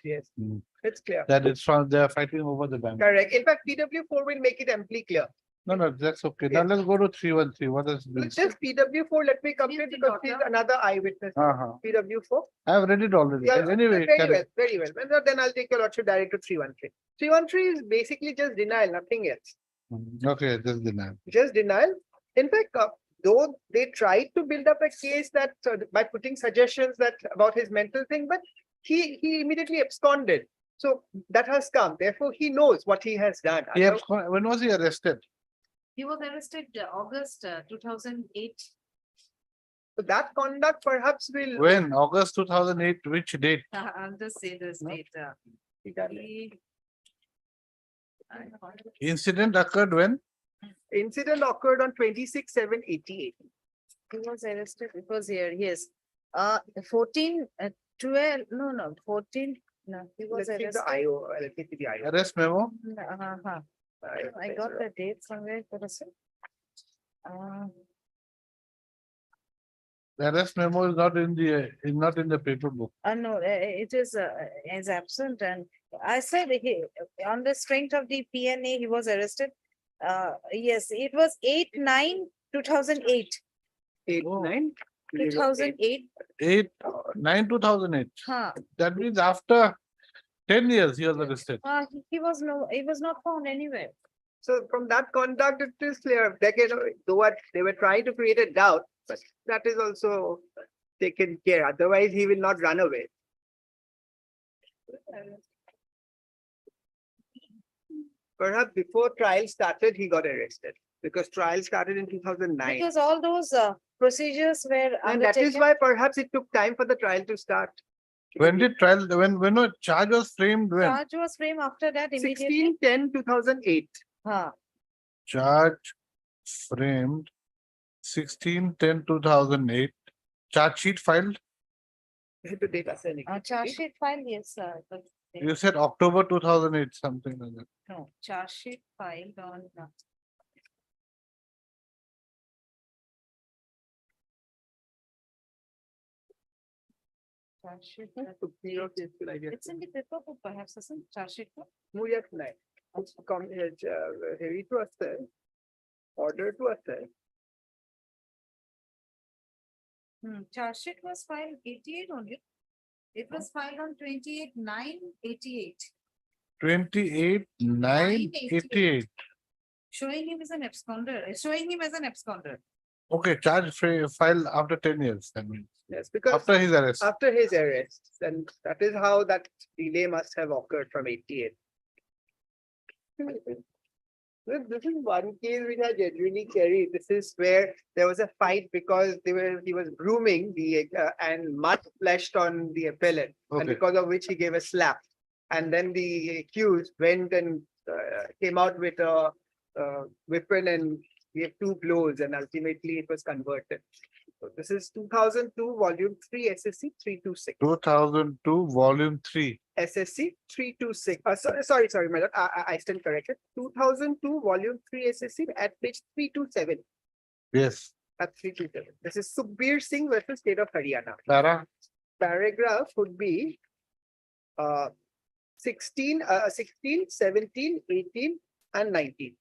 it's clear. that it's from they are fighting over the bank. Correct. In fact, PW4 will make it amply clear. No, that's okay. Now let's go to 313. What is this? Just PW4, let me complete the because she's daughter. another eyewitness. Uh-huh. PW4. I have read it already. Yeah, Anyway, very carry- well, very well. Well, then I'll take your lordship direct to 313. 313 is basically just denial, nothing else. Okay, just deny. Just denial. In fact, though they tried to build up a case that by putting suggestions that about his mental thing, but he immediately absconded. So that has come. Therefore, he knows what he has done. When was he arrested? He was arrested August 2008. So that conduct perhaps will. When? August 2008. Which date? I'll just say this date. He- Incident occurred when? Incident occurred on 26/7/88. He was arrested, it was here, yes. 14, 12, no, 14, no, he was Let's take arrested. the IO. Let me see the IO. Arrest memo? I got the date somewhere, for a sec. The arrest memo is not in the paper book. No, it is absent, and I said he, on the strength of the PNA, he was arrested. Yes, it was 8/9/2008. 8/9. 2008. 9/2008. Huh. That means after 10 years he was arrested. He was not found anywhere. So from that conduct, it is clear. They were trying to create a doubt, but that is also taken care. Otherwise, he will not run away. Perhaps before trial started, he got arrested because trial started in 2009. Because all those procedures were And that is undertaken. why perhaps it took time for the trial to start. When did trial, when a charge was framed, when? Charge was framed after that immediately. 16/10/2008. Huh. Charge framed 16/10/2008. Charge sheet filed. The data sending. Charge sheet file, yes, sir. But You said October 2008, something like that. no, charge sheet filed on. Charge sheet. It's in the paper book perhaps, isn't charge sheet? book? Muriat Naik. Heavy to assess. Order to assess. Charge sheet was filed 88 only. It was filed on 28/9/88, 28/9/88. showing him as an absconder, showing him as an absconder. Okay, file after 10 years, that means, Yes, because after his arrest. after his arrest, and that is how that delay must have occurred from 88. This is one case which I genuinely carry. This is where there was a fight because he was grooming and mud splashed on the appellant, and Okay. because of which he gave a slap. And then the accused went and came out with a weapon and gave 2 blows, and ultimately it was converted. So this is 2002, volume 3, SSC 326. 2002, volume 3. SSC 326. Sorry, my lord. I stand corrected. 2002, volume 3, SSC at page 327. Yes. At 327. This is Sukhbir Singh versus State of Haryana. Para. Paragraph would be 16, 17, 18, and 19.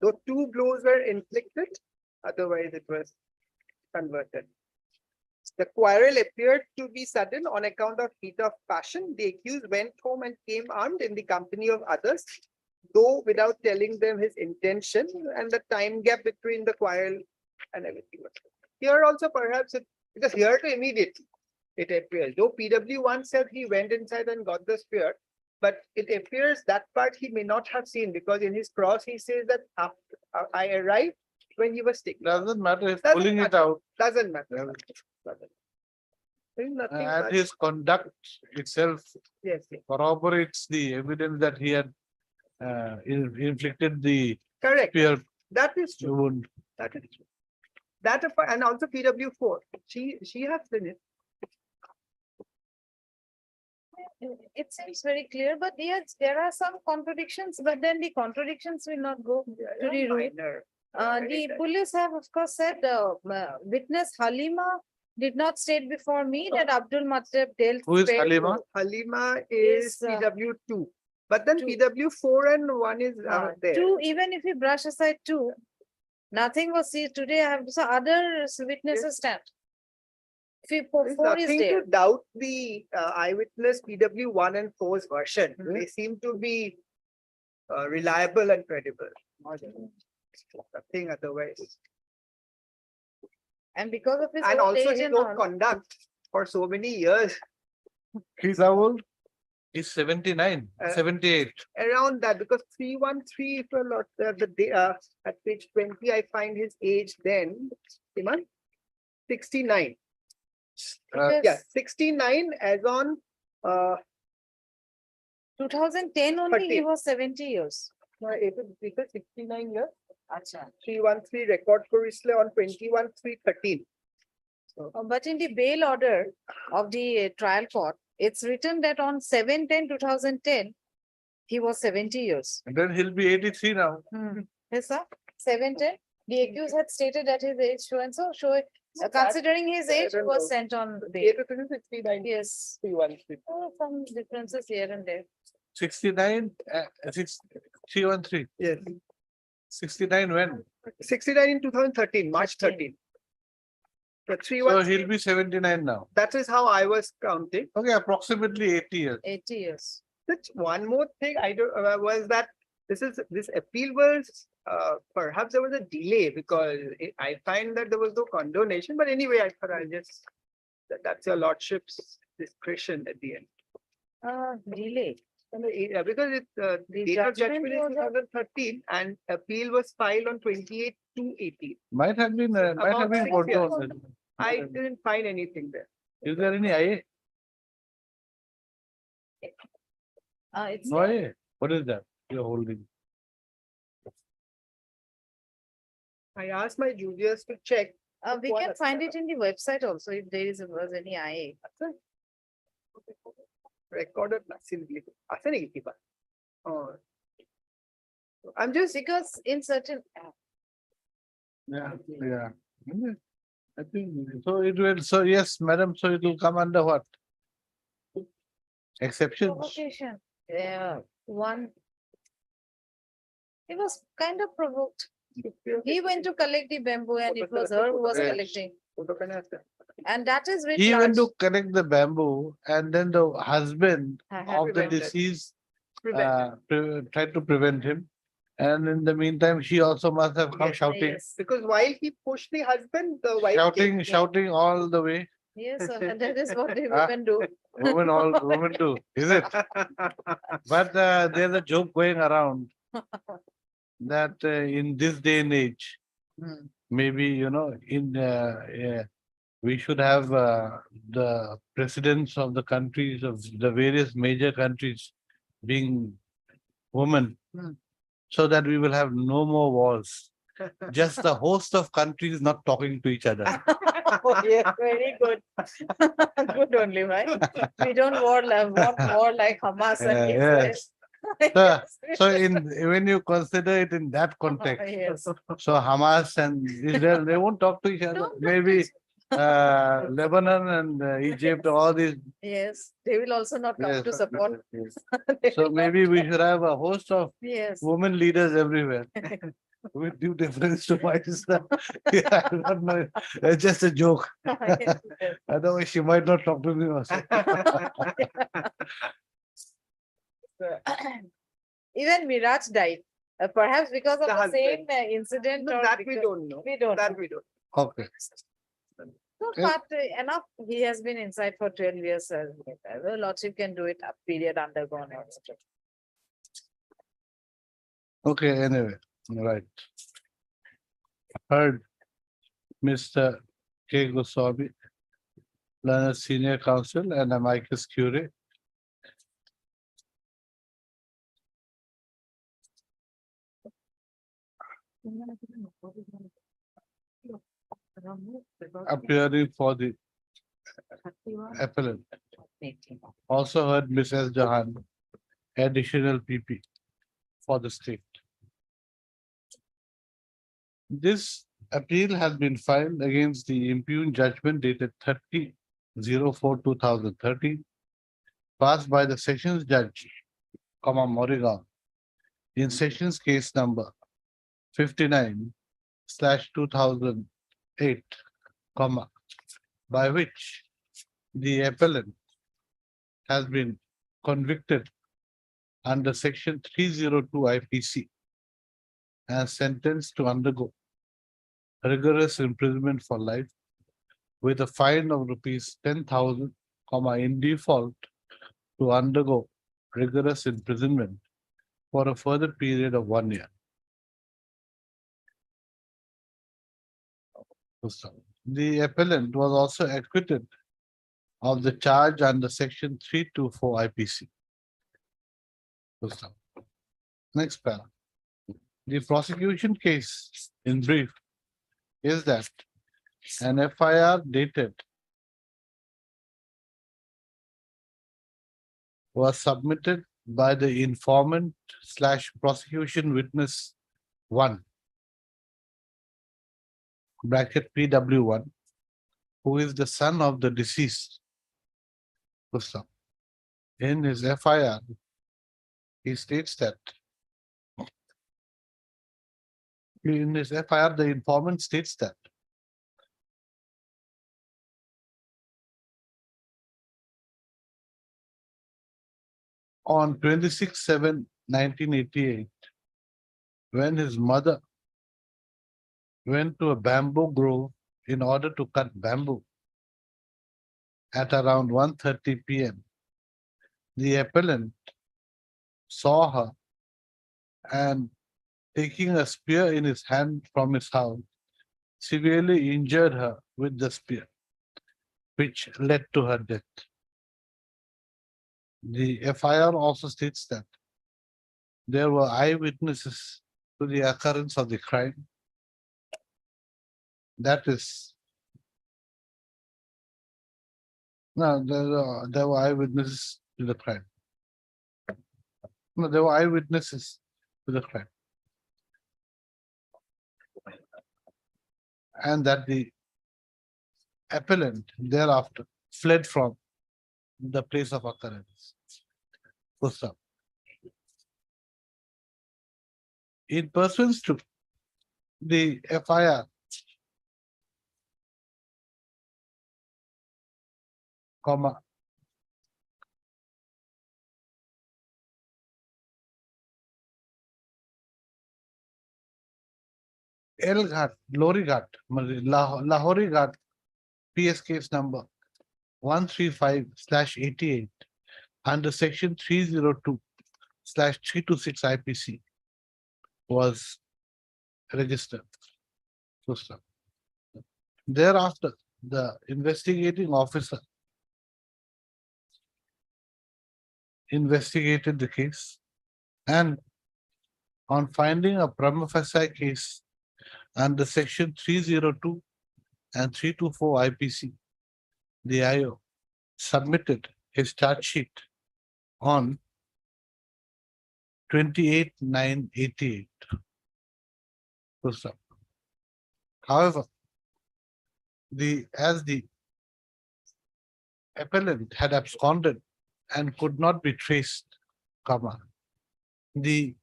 Though 2 blows were inflicted, otherwise it was converted. The quarrel appeared to be sudden on account of heat of passion. The accused went home and came armed in the company of others, though without telling them his intention, and the time gap between the quarrel and everything. Here also perhaps because here to immediately it appears, though PW1 said he went inside and got the spear, but it appears that part he may not have seen, because in his cross he says that after I arrived when he was taken. Doesn't matter, he's Doesn't pulling it matter. out. Doesn't matter. Yeah. Doesn't. There's nothing And much. his conduct itself Yes, yes, corroborates the evidence that he had inflicted the correct. spear That is true. wound. That is true. That and also PW4. She has finished. It seems very clear, but yes, there are some contradictions, but then the contradictions will not go to the root. Minor. The police have of course said, witness Halima did not state before me that Abdul Matlab dealt. Who is fair Halima? to- Halima is Is, PW2. But then two. PW4 and 1 is there. Two, even if we brush aside two, nothing was seen today. I have so other witnesses stand. If we There's four is nothing there. to doubt the eyewitness PW1 and 4's version. They seem to be reliable and credible. Nothing otherwise. And because of his And old also age his and own all, conduct for so many years, He's how old? He's 79, Uh, 78. around that, because 313, if you're not the day, at page 20, I find his age then, Iman, 69. because Yeah, 69 as on 2010 only he 30. was 70 years. it is 69 years. Acha. 313 record Kurisle on 21/3/13. But in the bail order of the trial court, it's written that on 7/10/2010, he was 70 years. And then he'll be 83 now. Yes, sir. 7/10, the accused had stated that his age so and so, considering his age, he don't was know. sent on bail. 69, Yes, 313. some differences here and there. 69, 313. Yes, 69 when? 69 in 2013, March 13. The So 313, he'll be 79 now. that is how I was counting. Okay, approximately 80 years. 80 years. Such one more thing I don't was that this appeal was perhaps there was a delay because I find that there was no condonation, but anyway, I thought I'll just that's your lordship's discretion at the end. Delay. And because the date of judgment judgment is was on- 2013 and appeal was filed on 28/2/18. Might have been About 6 put years. down. I didn't find anything there. Is there any IA? It's No IA? What is that you're holding? I asked my juniors to check. We What can is find that? it in the website also if there was any IA. Recorded massively. असं नाही किती पण. Oh. I'm just, Because in certain, Yeah, yeah. I think, so it will, so yes, madam, so it will come under what? Exceptions? provocation, yeah, one. He was kind of provoked. He went to collect the bamboo and it was her who was Yes. collecting. photo का नाही असं. And that is writ He went large. to collect the bamboo and then the husband Had of the prevented. deceased Prevent. tried to prevent him. And in the meantime, she also must have come Yes, shouting, Yes, Because while he pushed the husband, the wife. came. shouting all the way. yes, and that is what the Ah. women do. Women do, is it? But there's a joke going around that in this day and age, Hmm. maybe, we should have the presidents of the countries of the various major countries being women. Hmm. So that we will have no more wars. Just the host of countries not talking to each other. Oh, yeah, very good. Good only, right? We don't want war like Hamas and Yeah, Israel. yes. So, so when you consider it in that context, Yes. so Hamas and Israel, they won't talk to each other. Don't talk to Maybe each- Lebanon and Egypt, all these. Yes, they will also not come Yes, to support. yes. They So will not- maybe we should have a host of Yes. women leaders everywhere. With due deference to my sister. Yeah, I don't know. It's just a joke. Yes, yes. Otherwise, she might not talk to me also. Even Miraj died, perhaps because of The the same husband. incident. No, or that we because- don't know. We don't. That know. we don't. Okay. No, Okay. but enough, he has been inside for 12 years. The lordship can do it a period undergone. or something. Okay, anyway, right. Heard Mr. K. Goswami, learned senior counsel and amicus curiae. Appearing for the appellant. Also heard Mrs. Jahan, additional PP for the state. This appeal has been filed against the impugned judgment dated 30/04/2013, passed by the Sessions Judge, Morigaon, in Sessions Case Number 59/2008, by which the appellant has been convicted under Section 302 IPC and sentenced to undergo rigorous imprisonment for life with a fine of rupees 10,000, in default to undergo rigorous imprisonment for a further period of 1 year. The appellant was also acquitted of the charge under Section 324 IPC. Next paragraph. The prosecution case in brief is that an FIR dated was submitted by the informant / prosecution witness 1 bracket PW1, who is the son of the deceased. In his FIR, he states that in his FIR, the informant states that on 26/7/1988, when his mother went to a bamboo grove in order to cut bamboo at around 1:30 p.m., the appellant saw her and, taking a spear in his hand from his house, severely injured her with the spear, which led to her death. The FIR also states that there were eyewitnesses to the occurrence of the crime, That is. No, there were eyewitnesses to the crime. No, there were eyewitnesses to the crime. And that the appellant thereafter fled from the place of occurrence. Full stop. In pursuance to the FIR, comma, L Ghat, Lori Ghat, Lahori Ghat, PS case number 135/88 under section 302/326 IPC was registered. Full stop. Thereafter, the investigating officer investigated the case and on finding a prima facie case under section 302 and 324 IPC, the IO submitted his charge sheet on 28/9/88. Full stop. However, as the appellant had absconded and could not be traced, comma, the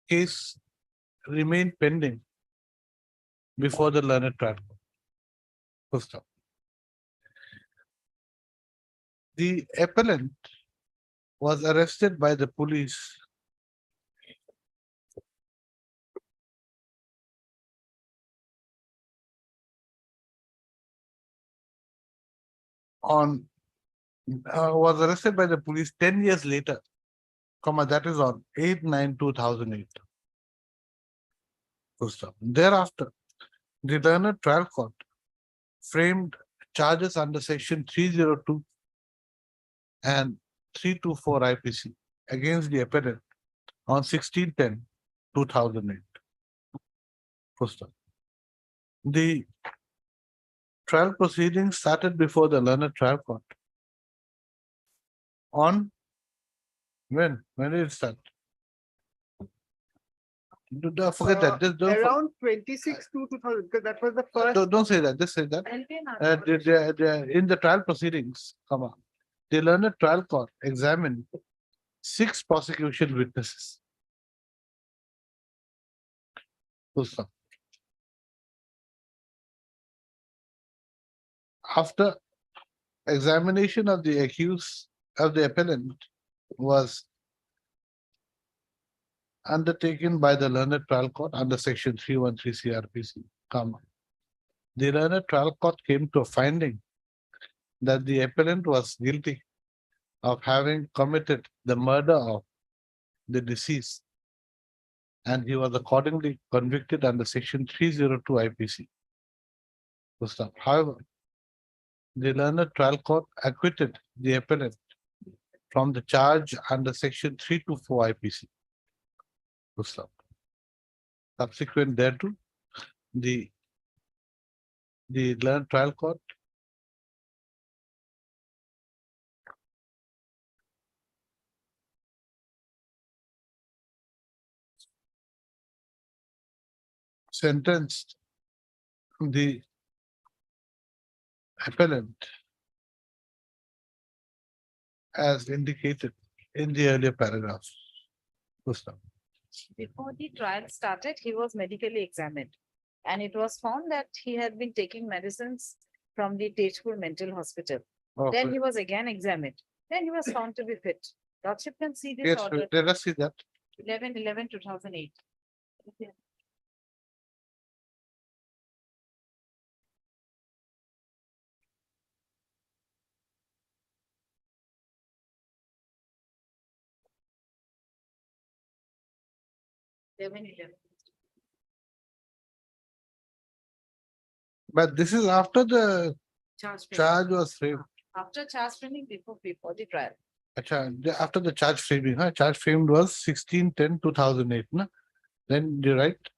case remained pending before the learned trial court. Full stop. The appellant was arrested by the police was arrested by the police 10 years later, comma, that is on 8/9/2008. Full stop. Thereafter, the learned trial court framed charges under section 302 and 324 IPC against the appellant on 16/10/2008. Full stop. The trial proceedings started before the learned trial court on when did it start? Don't forget that. Just don't, Around 26/2/2000, because that was the first. don't say that. Just say that. In the trial proceedings, comma, the learned trial court examined 6 prosecution witnesses. Full stop. After examination of the accused of the appellant was undertaken by the learned trial court under section 313 CRPC, comma, the learned trial court came to a finding that the appellant was guilty of having committed the murder of the deceased, and he was accordingly convicted under section 302 IPC. Full stop. However, the learned trial court acquitted the appellant from the charge under section 324 IPC. Full stop. Subsequent thereto, the learned trial court sentenced the appellant as indicated in the earlier paragraph. Full stop. Before the trial started, he was medically examined. And it was found that he had been taking medicines from the Tejpur Mental Hospital. Then he was again examined. Then he was found to be fit. Lordship can see this Yes, order let us see that. 11/11/2008. But this is after the Charge framing. charge was framed. After charge framing, before the trial. After the charge framing, charge framed was 16/10/2008. Then you're right.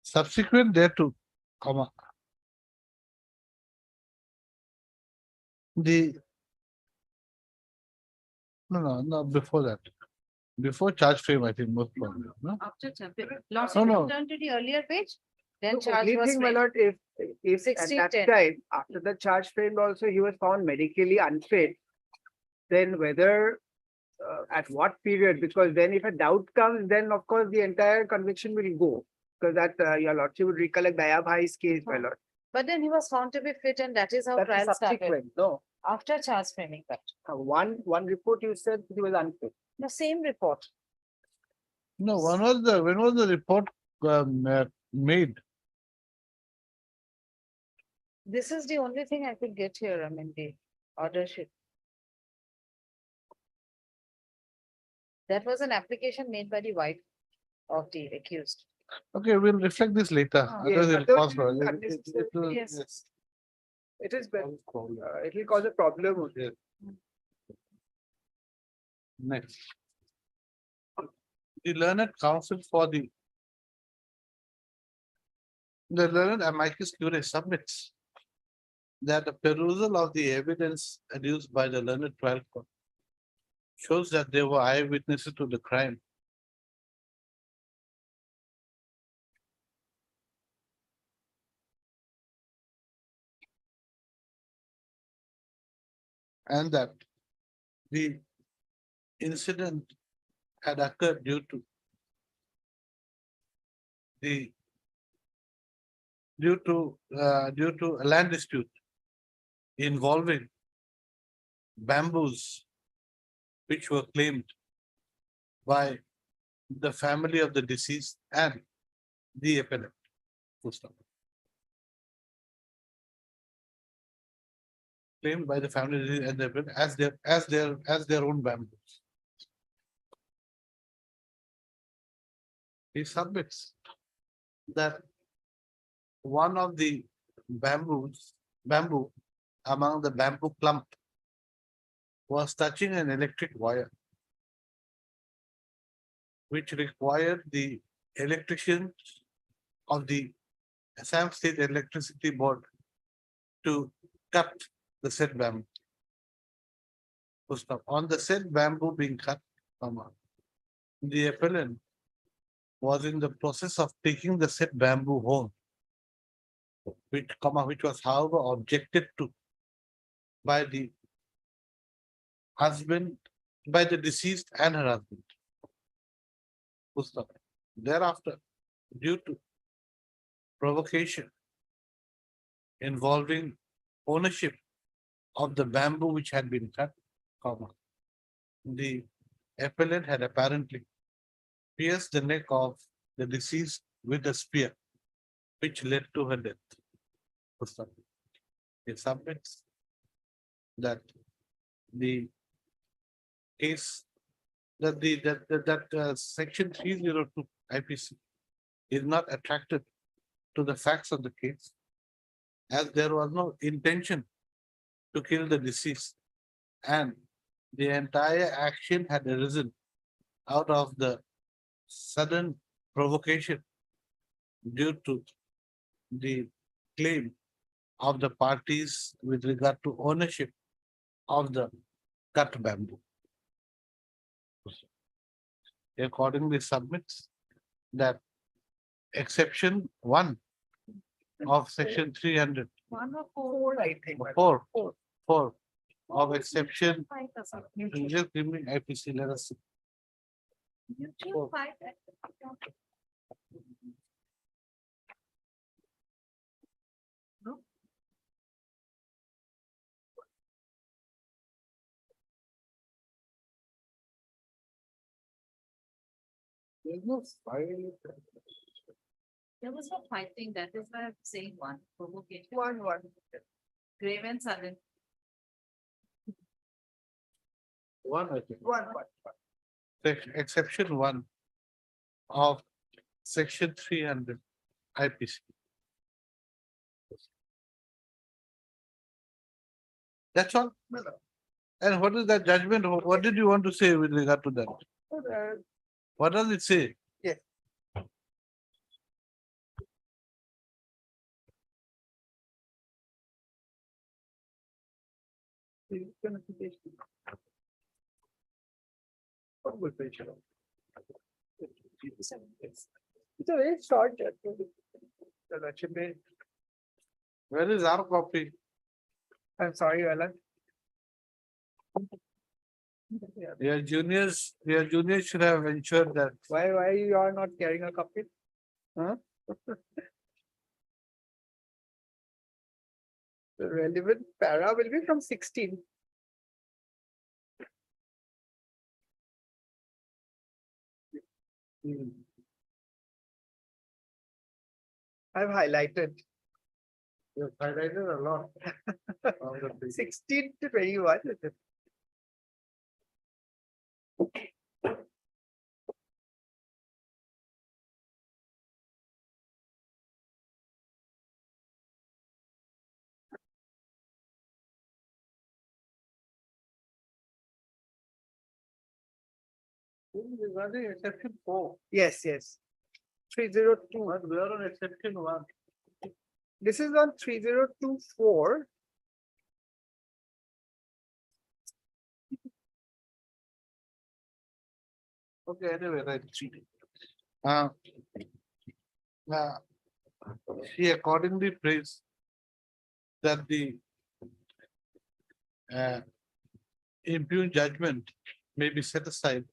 Subsequent thereto, comma. The. No, before that. Before charge frame, I think most probably, no? After Lordship, no. turn to the earlier page, then The charge only was thing, my framed. lord, if at that 1610. time, after the charge framed also, he was found medically unfit, then whether at what period, because then if a doubt comes, then of course the entire conviction will go. Because that your lordship would recollect Dayabhai's case, my lord. But then he was found to be fit and that is how That is trial started. subsequent, no. After charge framing, but One report you said he was unfit. the same report. No, when was the report made? This is the only thing I could get here, I mean, the order sheet. That was an application made by the wife of the accused. Okay, we'll reflect this later. Yes, Otherwise it'll otherwise cause it will problem. be It- it- unnecessary. it will- Yes. yes. It is, it will cause a problem. Yes. Next. The learned counsel for the learned amicus curiae submits that the perusal of the evidence adduced by the learned trial court shows that they were eyewitnesses to the crime. And that the incident had occurred due to the due to a land dispute involving bamboos which were claimed by the family of the deceased and the appellant. Full stop. Claimed by the family and the appellant as their own bamboos. He submits that one of the bamboo among the bamboo clump was touching an electric wire, which required the electrician of the Assam State Electricity Board to cut the said bamboo. Full stop. On the said bamboo being cut, the appellant was in the process of taking the said bamboo home, which was however objected to by the husband, by the deceased and her husband. Full stop. Thereafter, due to provocation involving ownership of the bamboo which had been cut, the appellant had apparently pierced the neck of the deceased with a spear, which led to her death. Full stop. It submits that the case that section 302 IPC is not attracted to the facts of the case, as there was no intention to kill the deceased, and the entire action had arisen out of the sudden provocation due to the claim of the parties with regard to ownership of the cut bamboo. Accordingly submits that exception 1 of section 300, Four, I think. 4 of exception, just give me IPC, let us see. Four. There's no file. There was no fighting, that is why I'm saying one, provocation, One. grave and sudden. One, I think. One. Exception 1 of section 300 IPC. That's all. And what is that judgment? What did you want to say with regard to that? What does it say? It's a very short judgment. Where is our copy? I'm sorry, Alan. Your juniors should have ensured that. Why you are not carrying a copy? Huh? The relevant para will be from 16. I've highlighted You've highlighted a lot. of the things. 16 to 21. Regarding exception 4, Yes, yes. 302. but we are on exception 1. This is on 3024. Okay, anyway, right. Uh, uh, She accordingly prays that the impugned judgment may be set aside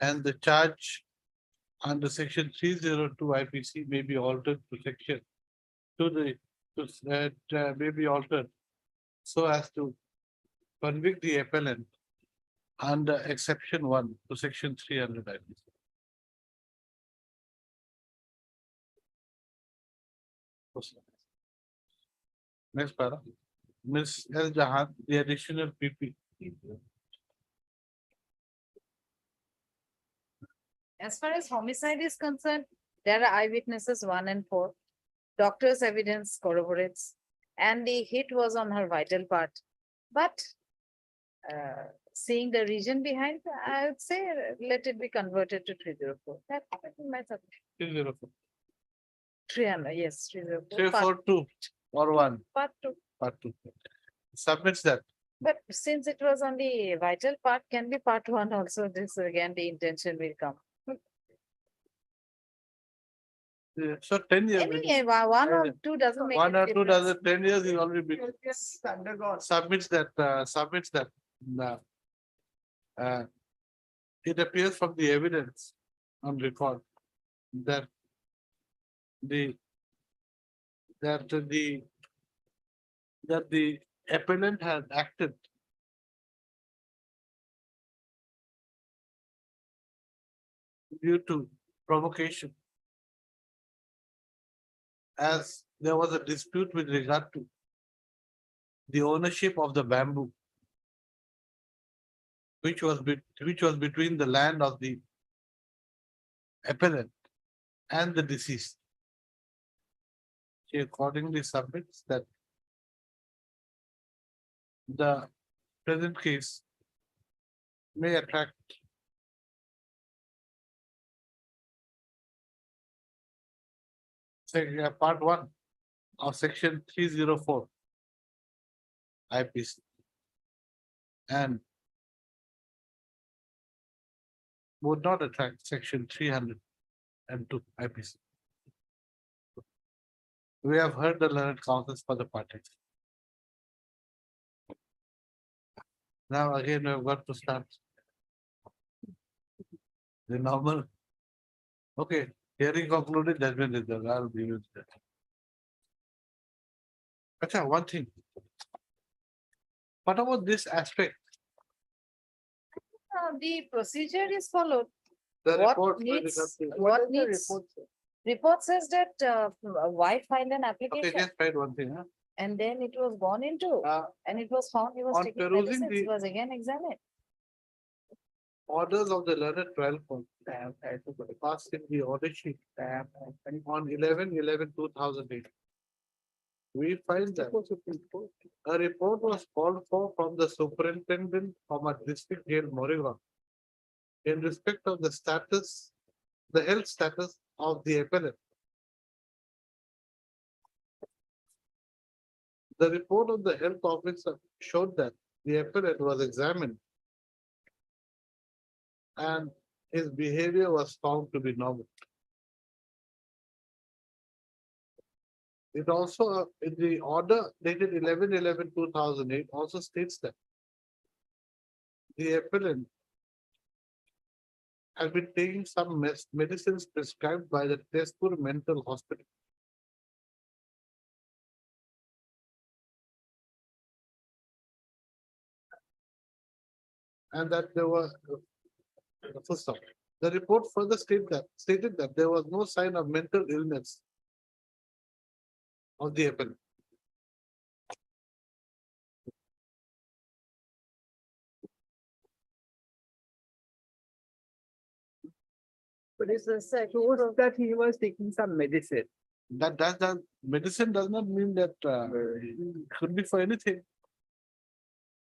and the charge under section 302 IPC may be altered to section may be altered so as to convict the appellant under exception 1 to section 300 IPC. Next para. Ms. L. Jahan, the additional PP. As far as homicide is concerned, there are eyewitnesses 1 and 4. Doctor's evidence corroborates, and the hit was on her vital part. But seeing the reason behind, I would say let it be converted to 304. That would be my submission. 304. 300, yes, 304. Part 342 or 1, part 2. part 2. Submits that. But since it was on the vital part, can be part 1 also. This again, the intention will come. Yeah, so 10 years. Any, 1 or 2 doesn't make. 1 any or 2 difference. doesn't, 10 years is already been. Yes, undergone. Submits that. It appears from the evidence on record that the appellant had acted due to provocation, as there was a dispute with regard to the ownership of the bamboo, which was between the land of the appellant and the deceased. She accordingly submits that the present case may attract part 1 of section 304 IPC and would not attract section 302 IPC. We have heard the learned counsels for the parties. Now again, we have got to start the normal. Okay, hearing concluded, judgment is there. I'll be with that. Acha, one thing. What about this aspect? The procedure is followed. The What report with needs- regard to- What does the needs, report say? report says that wife filed an Okay, application just write one thing, huh? and then it was gone into and it was found he was on taking perusing medicines, the- was again examined. Orders of the learned trial court. Passed in the order sheet. On 11/11/2008. We find that a report was called for from the superintendent of a district jail, Moregaon, in respect of the status, the health status of the appellant. the report of the health officer showed that the appellant was examined. And his behavior was found to be normal. It also, in the order dated 11/11/2008, also states that the appellant has been taking some medicines prescribed by the Tezpur Mental Hospital. And that there were, full stop. The report further stated that there was no sign of mental illness of the appellant. But it's a shows that he was taking some medicine. That medicine does not mean that it could be for anything.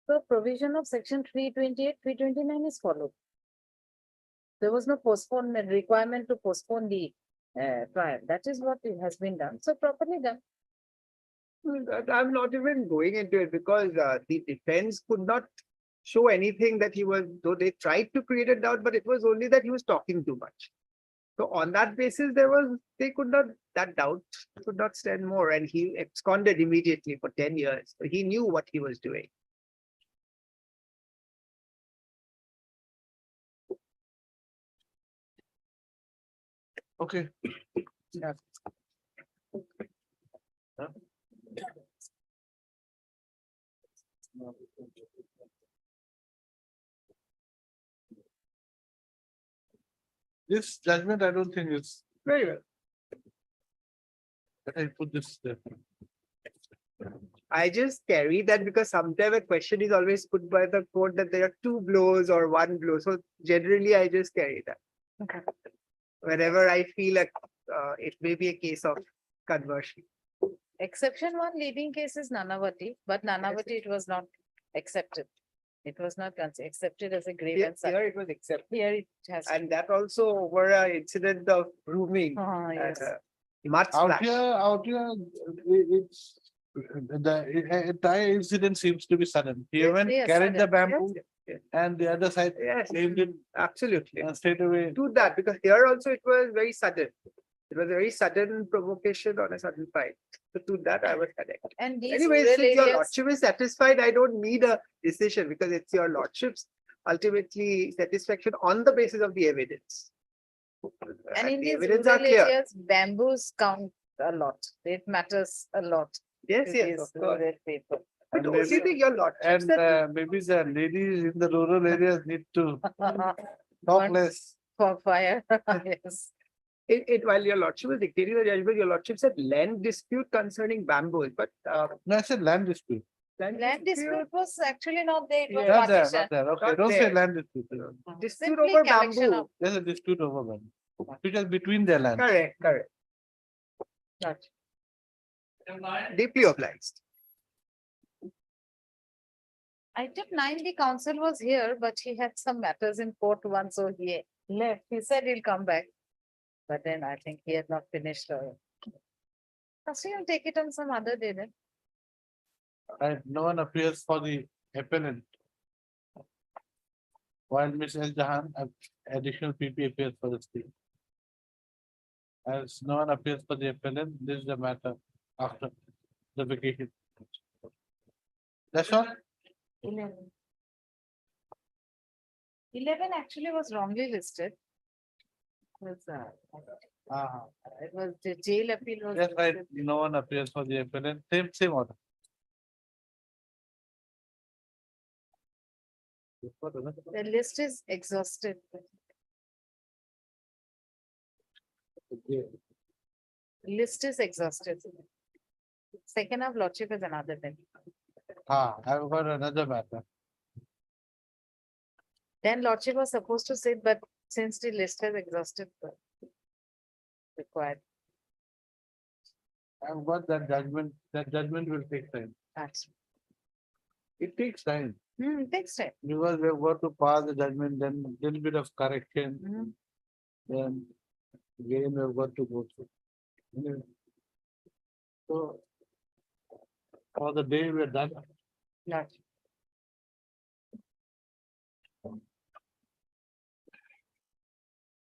The provision of section 328, 329 is followed. There was no postponement, requirement to postpone the trial. That is what it has been done. So properly done. I'm not even going into it because the defense could not show anything that he was, though they tried to create a doubt, but it was only that he was talking too much. So on that basis, that doubt could not stand more, and he absconded immediately for 10 years. So he knew what he was doing. Okay. This judgment, I don't think is, Very well. I put this there. I just carry that because sometimes a question is always put by the court that there are 2 blows or 1 blow. So generally, I just carry that. Okay. Whenever I feel like it may be a case of conversion. Exception one leading case is Nanavati, but Nanavati, it was not accepted. It was not accepted as a Here grievance. here it was accepted. Here it has. And that also over an incident of grooming. Ah, and, yes. Mud Out splash. here, it's, the entire incident seems to be sudden. He Yes, went, yes, carried the sudden. bamboo Yes, and the other side yes, aimed it absolutely. straight away. Do that because here also it was very sudden. It was a very sudden provocation on a sudden fight. So to that I was correct. And these Anyway, rural since your areas, lordship is satisfied, I don't need a decision because it's your lordship's ultimately satisfaction on the basis of the evidence. and in the these evidence are rural clear. areas, bamboos count a lot. It matters a lot. Yes, to yes, these of course. rural people. But And only maybe- thing your lordship And said maybe the ladies in the rural areas need to talk One- less. For fire, yes. while your lordship was dictating the judgment, your lordship said land dispute concerning bamboos, but No, I said land dispute. Land dispute was actually not there. It was Not there, partition. not there. Okay, Not don't say there. land dispute. dispute Simply over collection bamboo. of- There's a dispute over land. Which is between their land. Correct, correct. Deeply obliged. Item 9, the council was here, but he had some matters in court once, so he left. He said he'll come back. But then I think he had not finished. So you'll take it on some other day then. Right, no one appears for the appellant. While Ms. El Jahan, additional PP appears for the state. As no one appears for the appellant, this is the matter after the vacation. That's all? 11. 11 actually was wrongly listed. It was the jail appeal was. That's right, listed. no one appears for the appellant, same order. The list is exhausted. List is exhausted. Second of lordship is another thing. I've got another matter. Then lordship was supposed to say, but since the list has exhausted. Required. I've got that judgment will take time. That's. It takes time, Takes time. because we've got to pass the judgment, then little bit of correction, then again we've got to go through. Anyway. So For the day we're done. Not.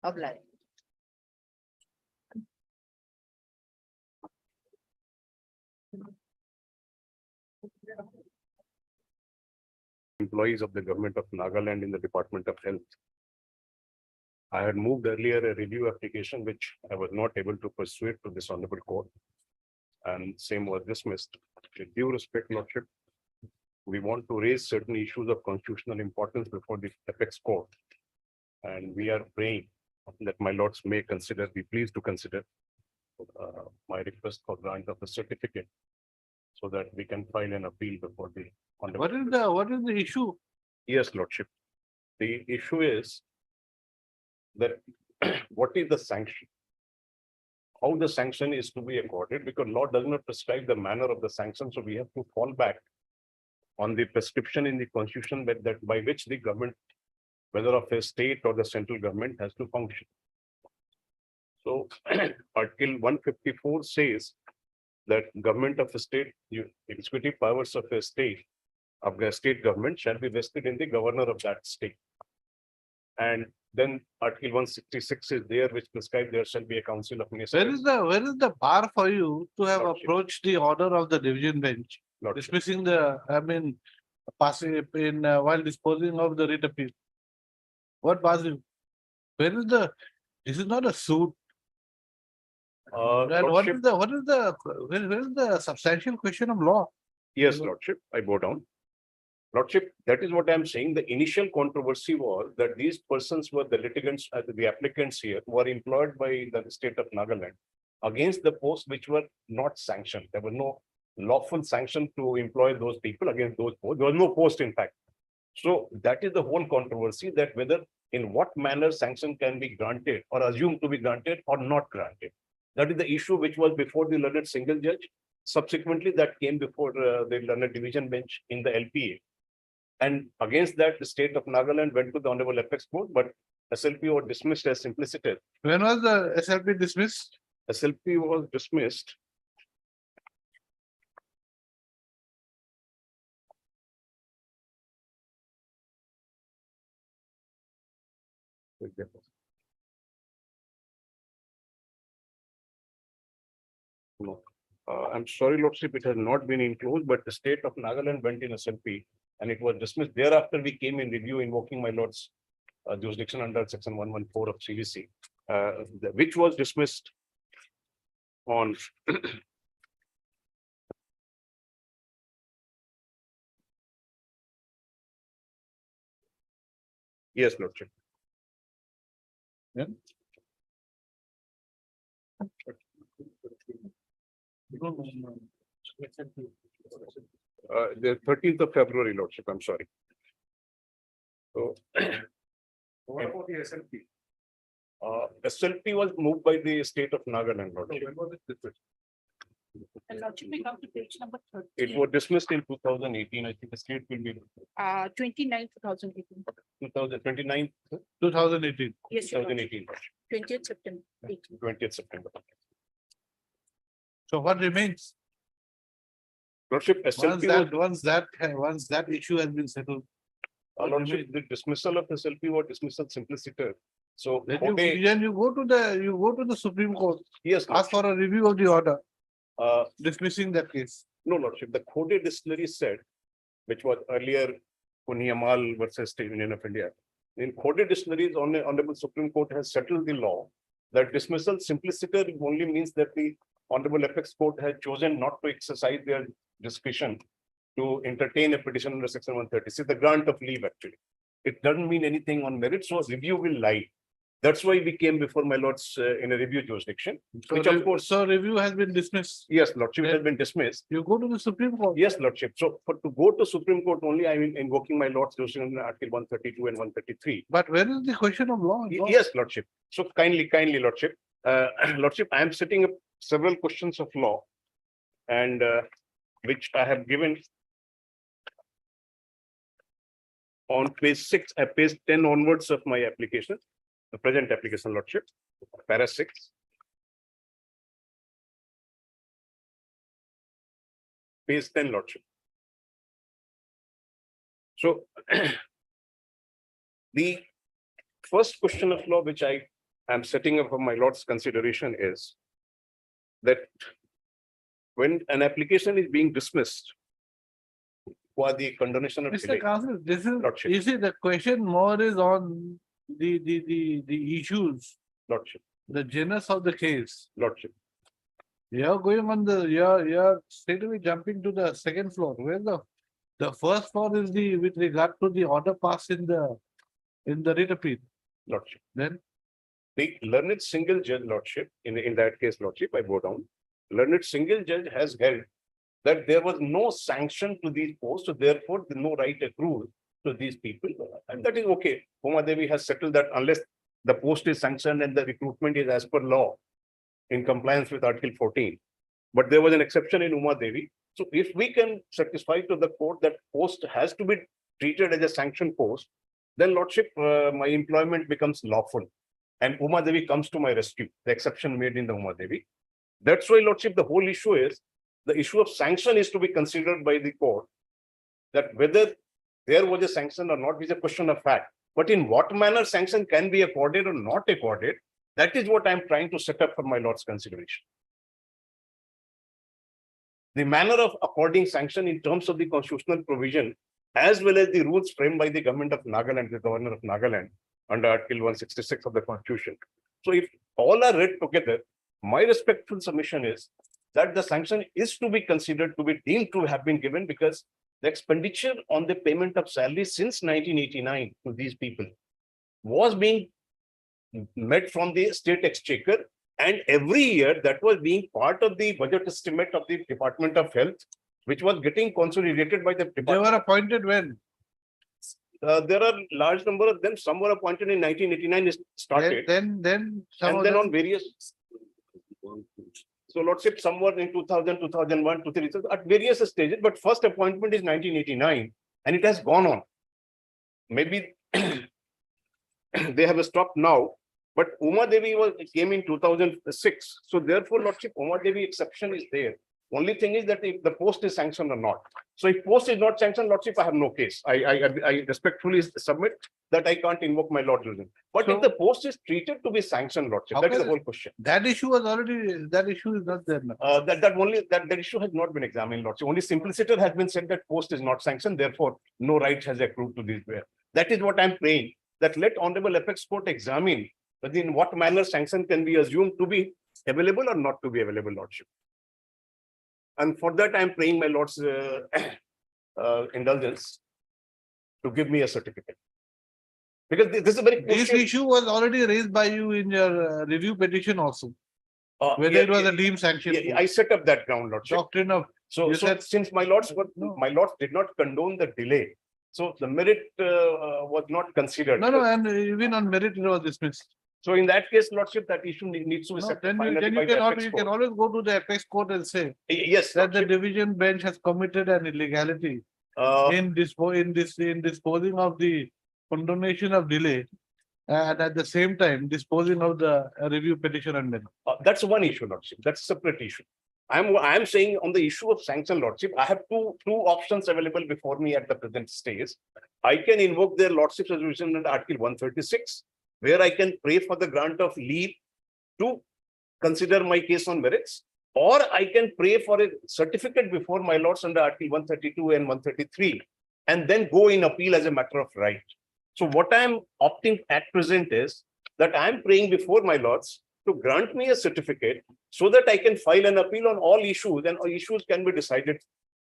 Obliged. Employees of the government of Nagaland in the Department of Health. I had moved earlier a review application which I was not able to persuade to this honorable court. And same was dismissed. With due respect, Lordship, we want to raise certain issues of constitutional importance before the apex court. And we are praying that my lords may consider, be pleased to consider my request for grant of the certificate so that we can file an appeal before the honorable. What is the issue? Yes, Lordship. The issue is that what is the sanction? How the sanction is to be accorded, because law does not prescribe the manner of the sanction, so we have to fall back on the prescription in the constitution that by which the government, whether of a state or the central government, has to function. So Article 154 says that government of a state, executive powers of a state government shall be vested in the governor of that state. And then Article 166 is there, which prescribes there shall be a council of ministers. Where is the bar for you to have Lordship. approached the order of the division bench? Lordship. Dismissing passing in while disposing of the writ appeal. What bars you? Where is this is not a suit. And Lordship, where is the substantial question of law? yes, Lordship, I bow down. Lordship, that is what I am saying. The initial controversy was that these persons were the litigants, the applicants here, were employed by the state of Nagaland against the posts which were not sanctioned. There was no lawful sanction to employ those people against those posts. There was no post, in fact. So that is the whole controversy, that whether in what manner sanction can be granted or assumed to be granted or not granted. That is the issue which was before the learned single judge. Subsequently, that came before the learned division bench in the LPA. And against that, the state of Nagaland went to the Honorable Apex Court, but SLP was dismissed as simpliciter. When was the SLP dismissed? SLP was dismissed. No. I'm sorry, Lordship, it has not been enclosed, but the state of Nagaland went in SLP and it was dismissed. Thereafter, we came in review invoking my lord's jurisdiction under section 114 of CVC, which was dismissed on yes, Lordship. Yeah. The 13th of February, Lordship, I'm sorry. So. What about the SLP? SLP was moved by the state of Nagaland, Lordship. And Lordship, we come to page number It was dismissed in 2018. I think the state will be 29, 2018. 2029, 2018. Yes, Your Lordship. 2018, 20th September. 18. 20th September. So what remains? Lordship, SLP was, Once that issue has been settled. Lordship, the dismissal of SLP was dismissal simpliciter. So Then Kote- you go to the Supreme Court, yes, ask for a review of the order, uh, dismissing that case. no, Lordship, the Kote distillery said, which was earlier Puniyamal versus State Union of India. In Kote distilleries, Honorable Supreme Court has settled the law that dismissal simpliciter only means that the Honorable Apex Court has chosen not to exercise their discretion to entertain a petition under section 136, the grant of leave actually. It doesn't mean anything on merit, so review will lie. That's why we came before my lords in a review jurisdiction, which of course, So review has been dismissed. yes, Lordship, it has been dismissed. You go to the Supreme Court. Yes, Lordship. So to go to Supreme Court only, I am invoking my lord's jurisdiction under Article 132 and 133. But where is the question of law? Yes, Lordship. So kindly, Lordship. Lordship, I am setting up several questions of law and which I have given on page 6, page 10 onwards of my application, the present application, Lordship, para 6. page 10, Lordship. So the first question of law which I am setting up for my Lord's consideration is that when an application is being dismissed for the condonation of Mr. delay, Council, this is, Lordship. you see, the question more is on the issues, Lordship, the genus of the case. Lordship. You're going on you're straight away jumping to the second floor, where the first floor is with regard to the order passed in the writ appeal. Lordship. Then, The learned single judge, Lordship, in that case, Lordship, I go down. Learned single judge has held that there was no sanction to these posts, so therefore no right accrued to these people. And that is okay. Uma Devi has settled that unless the post is sanctioned and the recruitment is as per law in compliance with Article 14. But there was an exception in Uma Devi. So if we can satisfy to the court that post has to be treated as a sanctioned post, then Lordship, my employment becomes lawful. And Uma Devi comes to my rescue, the exception made in the Uma Devi. That's why, Lordship, the whole issue is, the issue of sanction is to be considered by the court, that whether there was a sanction or not is a question of fact. But in what manner sanction can be accorded or not accorded, that is what I'm trying to set up for my Lord's consideration. The manner of according sanction in terms of the constitutional provision, as well as the rules framed by the government of Nagaland, the governor of Nagaland, under Article 166 of the Constitution. So if all are read together, my respectful submission is that the sanction is to be considered to be deemed to have been given because the expenditure on the payment of salary since 1989 to these people was being met from the state exchequer, and every year that was being part of the budget estimate of the Department of Health, which was getting consolidated by the they department. were appointed when? There are large number of them. Some were appointed in 1989 is started, Then some and of then them- on various. So Lordship, some were in 2000, 2001, 2003, at various stages, but first appointment is 1989 and it has gone on. Maybe they have stopped now, but Uma Devi came in 2006. So therefore, Lordship, Uma Devi exception is there. Only thing is that if the post is sanctioned or not. So if post is not sanctioned, Lordship, I have no case. I respectfully submit that I can't invoke my Lord reason. But So- if the post is treated to be sanctioned, Lordship, that is the Okay. whole question. That issue was already, that issue is not there now. That issue has not been examined, Lordship. Only simpliciter has been said that post is not sanctioned, therefore no right has accrued to this. That is what I'm praying, that let Honorable Apex Court examine that in what manner sanction can be assumed to be available or not to be available, Lordship. And for that, I'm praying my Lord's indulgence to give me a certificate. Because this is a very This crucial. issue was already raised by you in your review petition also, whether it was a deemed sanction. I set up that ground, Lordship. Doctrine of, So, You so said- since my lords No. did not condone the delay, so the merit was not considered. no, and even on merit it was dismissed. So in that case, Lordship, that issue needs to be No, set then finally you by the apex you court. can always go to the apex court and say Yes, that the Lordship. division bench has committed an illegality in disposing of the condonation of delay. And at the same time disposing of the review petition and then. That's one issue, Lordship. That's a separate issue. I'm saying on the issue of sanction, Lordship, I have two options available before me at the present stage. I can invoke their Lordship's resolution under Article 136, where I can pray for the grant of leave to consider my case on merits, or I can pray for a certificate before my lords under Article 132 and 133, and then go in appeal as a matter of right. So what I'm opting at present is that I'm praying before my lords to grant me a certificate so that I can file an appeal on all issues, and all issues can be decided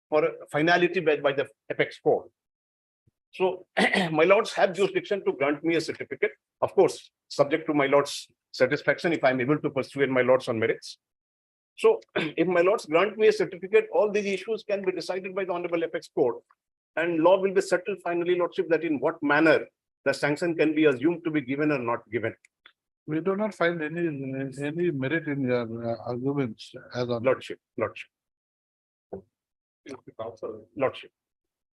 for finality by the apex court. So my lords have jurisdiction to grant me a certificate, of course, subject to my lord's satisfaction if I'm able to persuade my lords on merits. So if my lords grant me a certificate, all these issues can be decided by the Honorable Apex Court, and law will be settled finally, Lordship, that in what manner the sanction can be assumed to be given or not given. We do not find any merit in your arguments as on. Lordship. Lordship.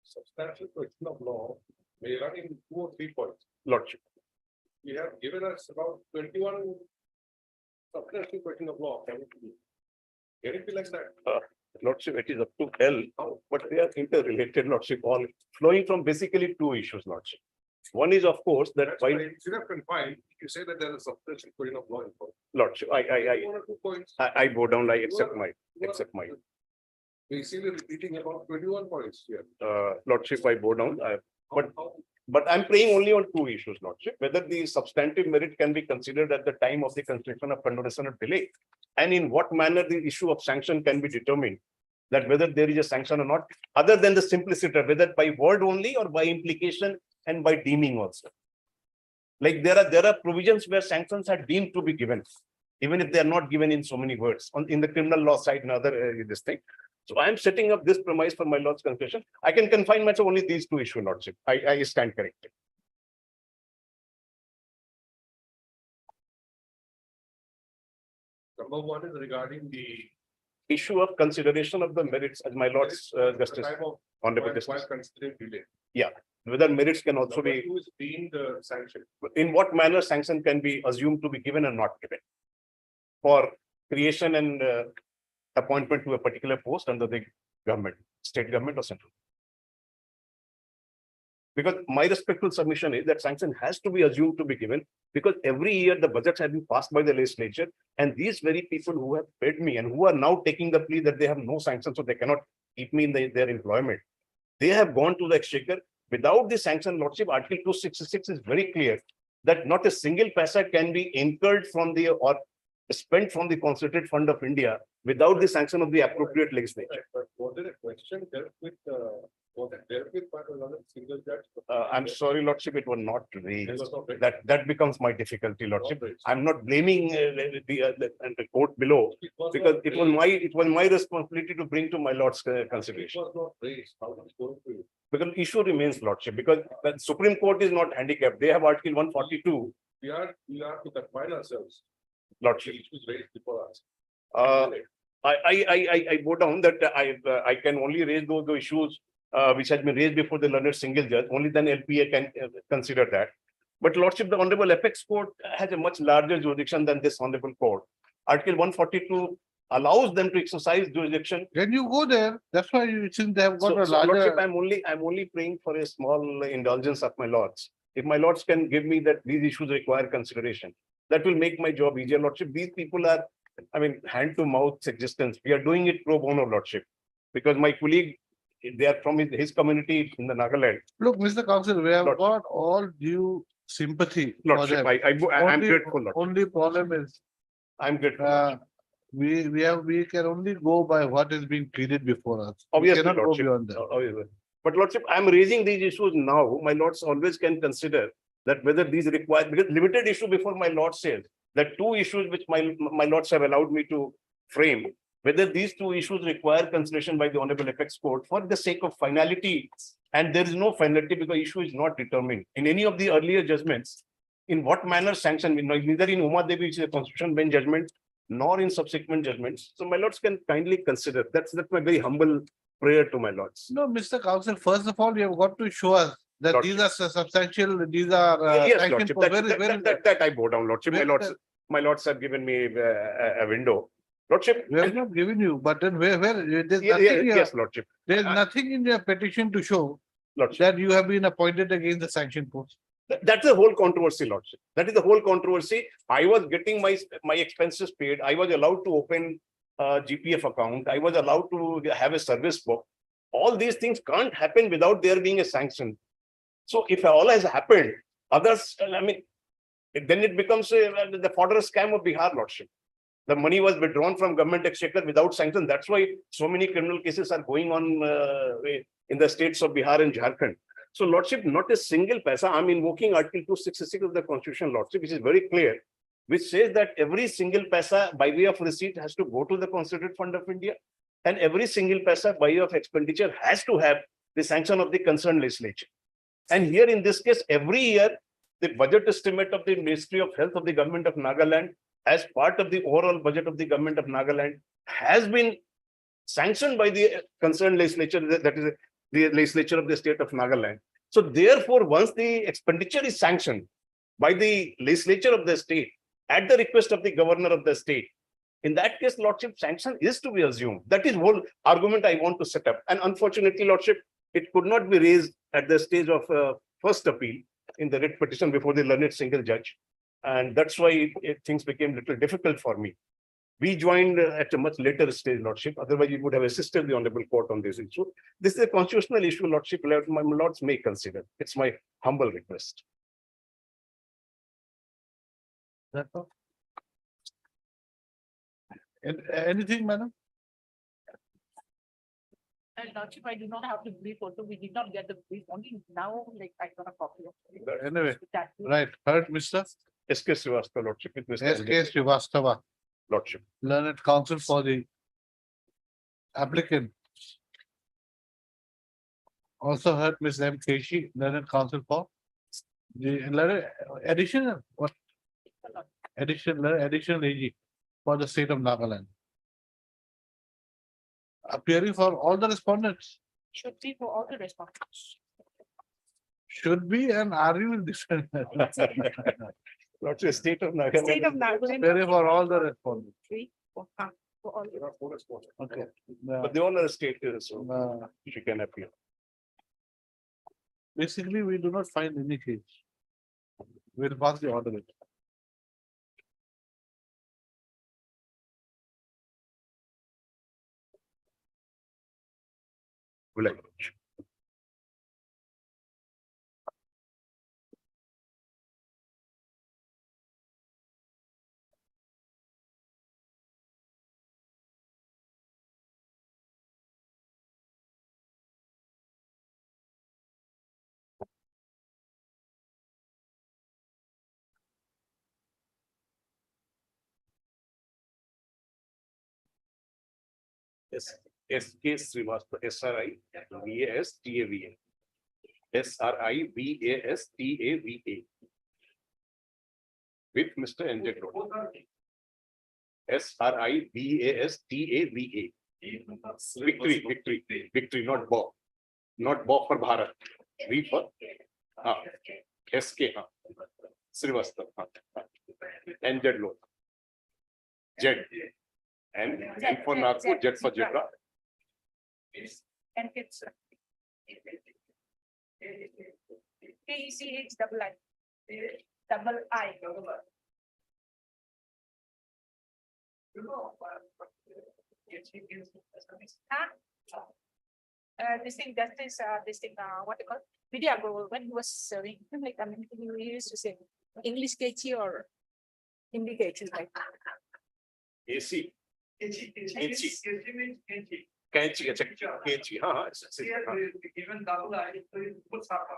Substantial question of law may run in 2 or 3 points. Lordship. You have given us about 21 substantial question of law. Can it be like that? Lordship, it is up to L, but they are interrelated, Lordship, all flowing from basically two issues, Lordship. One is, of course, that That's why by instead of confined, you say that there is a substantial question of law enforcement. Lordship, One or two points. I bow down, I accept my, Basically repeating about 21 points here. Lordship, I bow down, But- How- but I'm playing only on two issues, Lordship, whether the substantive merit can be considered at the time of the construction of condonation or delay. And in what manner the issue of sanction can be determined, that whether there is a sanction or not, other than the simplicity, whether by word only or by implication and by deeming also. Like there are provisions where sanctions are deemed to be given, even if they are not given in so many words, in the criminal law side and other this thing. So I am setting up this premise for my Lord's conclusion. I can confine myself only these two issues, Lordship. I stand corrected. Number one is regarding the. Issue of consideration of the merits, as my Lord's Justice, Time of Honorable while Justice, considering delay. whether merits can also Number be, two is being the sanction. in what manner sanction can be assumed to be given or not given for creation and appointment to a particular post under the government, state government or central. Because my respectful submission is that sanction has to be assumed to be given, because every year the budgets have been passed by the legislature, and these very people who have paid me and who are now taking the plea that they have no sanction, so they cannot keep me in their employment, they have gone to the exchequer without the sanction. Lordship, Article 266 is very clear that not a single paisa can be incurred from the or spent from the concentrated fund of India without the sanction of the appropriate legislature. But was there a question dealt with, was it dealt with by another single judge? I'm sorry, Lordship, it was not There raised. was no break. That becomes my difficulty, Lordship. No break. I'm not blaming the court below, It was because not it was my responsibility to bring to my Lord's raised. It consideration. was not raised. How is it going to you? Because issue remains, Lordship, because the Supreme Court is not handicapped. They have Article 142, We are to confine ourselves. Lordship. Issues raised before us. I go down that I can only raise those issues which has been raised before the learned single judge. Only then LPA can consider that. But Lordship, the Honorable Apex Court has a much larger jurisdiction than this Honorable Court. Article 142 allows them to exercise jurisdiction. Can you go there? That's why you think they have got So, a Lordship, larger. I'm only praying for a small indulgence of my lords. If my lords can give me that these issues require consideration, that will make my job easier, Lordship. These people are, hand to mouth existence. We are doing it pro bono, Lordship, because my colleague, they are from his community in the Nagaland. Look, Mr. Council, we have Lord. got all due sympathy. for Lordship, them. I'm Only- grateful, Lordship. Only problem is, I'm grateful. we can only go by what is being pleaded before us. We Obviously, cannot go Lordship. beyond that. Obviously. But Lordship, I'm raising these issues now. My lords always can consider that whether these require, because limited issue before my lord says that two issues which my lords have allowed me to frame, whether these two issues require consideration by the Honorable Apex Court for the sake of finality. And there is no finality because issue is not determined in any of the earlier judgments. In what manner sanction, neither in Uma Devi, which is a constitution bench judgment, nor in subsequent judgments. So my lords can kindly consider. That's my very humble prayer to my lords. No, Mr. Council, first of all, you have got to show us that Lordship. these are substantial, these are Yes, sanctioned Lordship, for very. that I bow down, Lordship. Where- My lords have given me a window. Lordship. We have not given you, but then where, there's Yeah, nothing here, yes, Lordship. there's I- nothing in your petition to show Lordship. that you have been appointed against the sanction post. That's the whole controversy, Lordship. That is the whole controversy. I was getting my expenses paid. I was allowed to open a GPF account. I was allowed to have a service book. All these things can't happen without there being a sanction. So if all has happened, others, then it becomes the fodder scam of Bihar, Lordship. The money was withdrawn from government exchequer without sanction. That's why so many criminal cases are going on in the states of Bihar and Jharkhand. So, Lordship, not a single paisa. I'm invoking Article 266 of the Constitution, Lordship, which is very clear, which says that every single paisa by way of receipt has to go to the Concentrated Fund of India, and every single paisa by way of expenditure has to have the sanction of the concerned legislature. And here in this case, every year, the budget estimate of the Ministry of Health of the Government of Nagaland as part of the overall budget of the Government of Nagaland has been sanctioned by the concerned legislature, that is the legislature of the state of Nagaland. So therefore, once the expenditure is sanctioned by the legislature of the state at the request of the governor of the state, In that case, Lordship, sanction is to be assumed. That is whole argument I want to set up. And unfortunately, Lordship, it could not be raised at the stage of first appeal in the writ petition before the learned single judge. And that's why things became little difficult for me. We joined at a much later stage, Lordship. Otherwise, we would have assisted the Honorable Court on this issue. This is a constitutional issue, Lordship. My lords may consider. It's my humble request. That's all. Anything, madam? And Lordship, I do not have the brief also. We did not get the brief only now, like I got a copy of it. Anyway, That- right, heard, Mr. S.K. Srivastava, Lordship. With Mr. S.K. Srivastava, Lordship. learned counsel for the applicant. Also heard Ms. M. Keshi, learned counsel for the learned additional, what? Additional AG for the state of Nagaland. Appearing for all the respondents, Should be for all the responses. should be and are you in this? Lordship, state of Nagaland. State of Nagaland. Appearing for all the respondents, Three, for all. the- okay. But the owner state is, so Uh, she can appeal. basically, we do not find any case. We'll pass the order. Will I? Yes, S.K. Srivastava, S.R.I.V.A.S.T.A.V.A. S.R.I.V.A.S.T.A.V.A. With Mr. N.J. Lord. S.R.I.V.A.S.T.A.V.A. Victory, not Bob. Not Bob for Bharat. V for S.K. Srivastava. N.J. Lord. Z. And for Nagpur, Z for Zebra. And it's. K-E-C-H double I. Double I. This thing, what they call, Vidya Guru, when he was serving, like, I mean, he used to say English Kechi or Hindi Kechi, like. AC. Canchi, अच्छा, Canchi, हाँ, Even double I, so you put Sapa.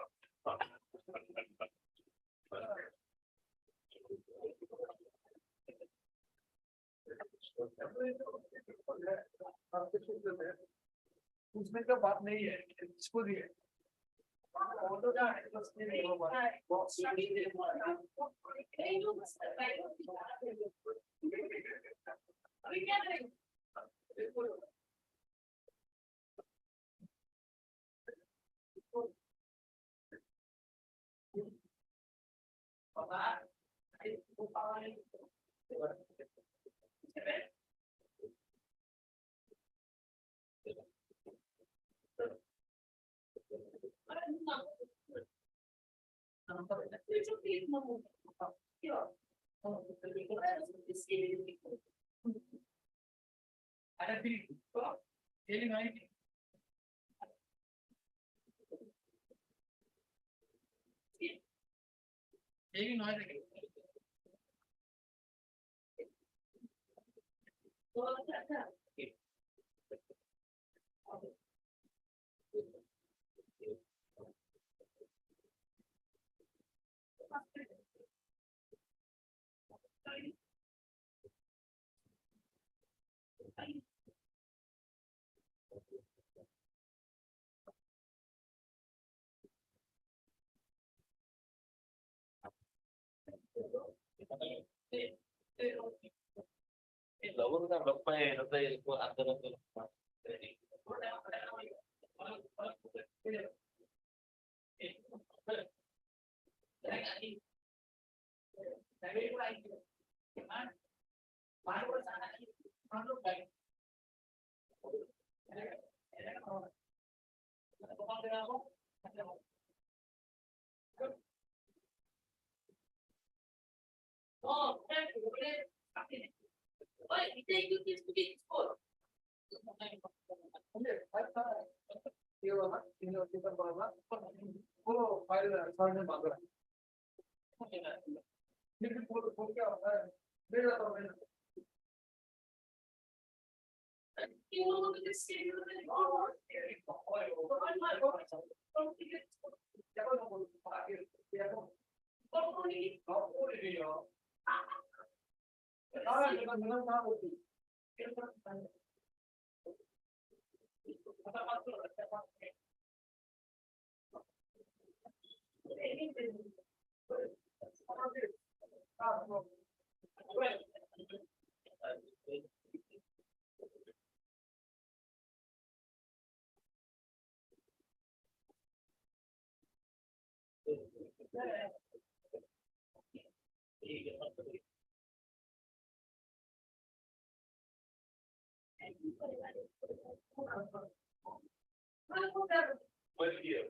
उसमें का बात नहीं है, इसको भी है। But here.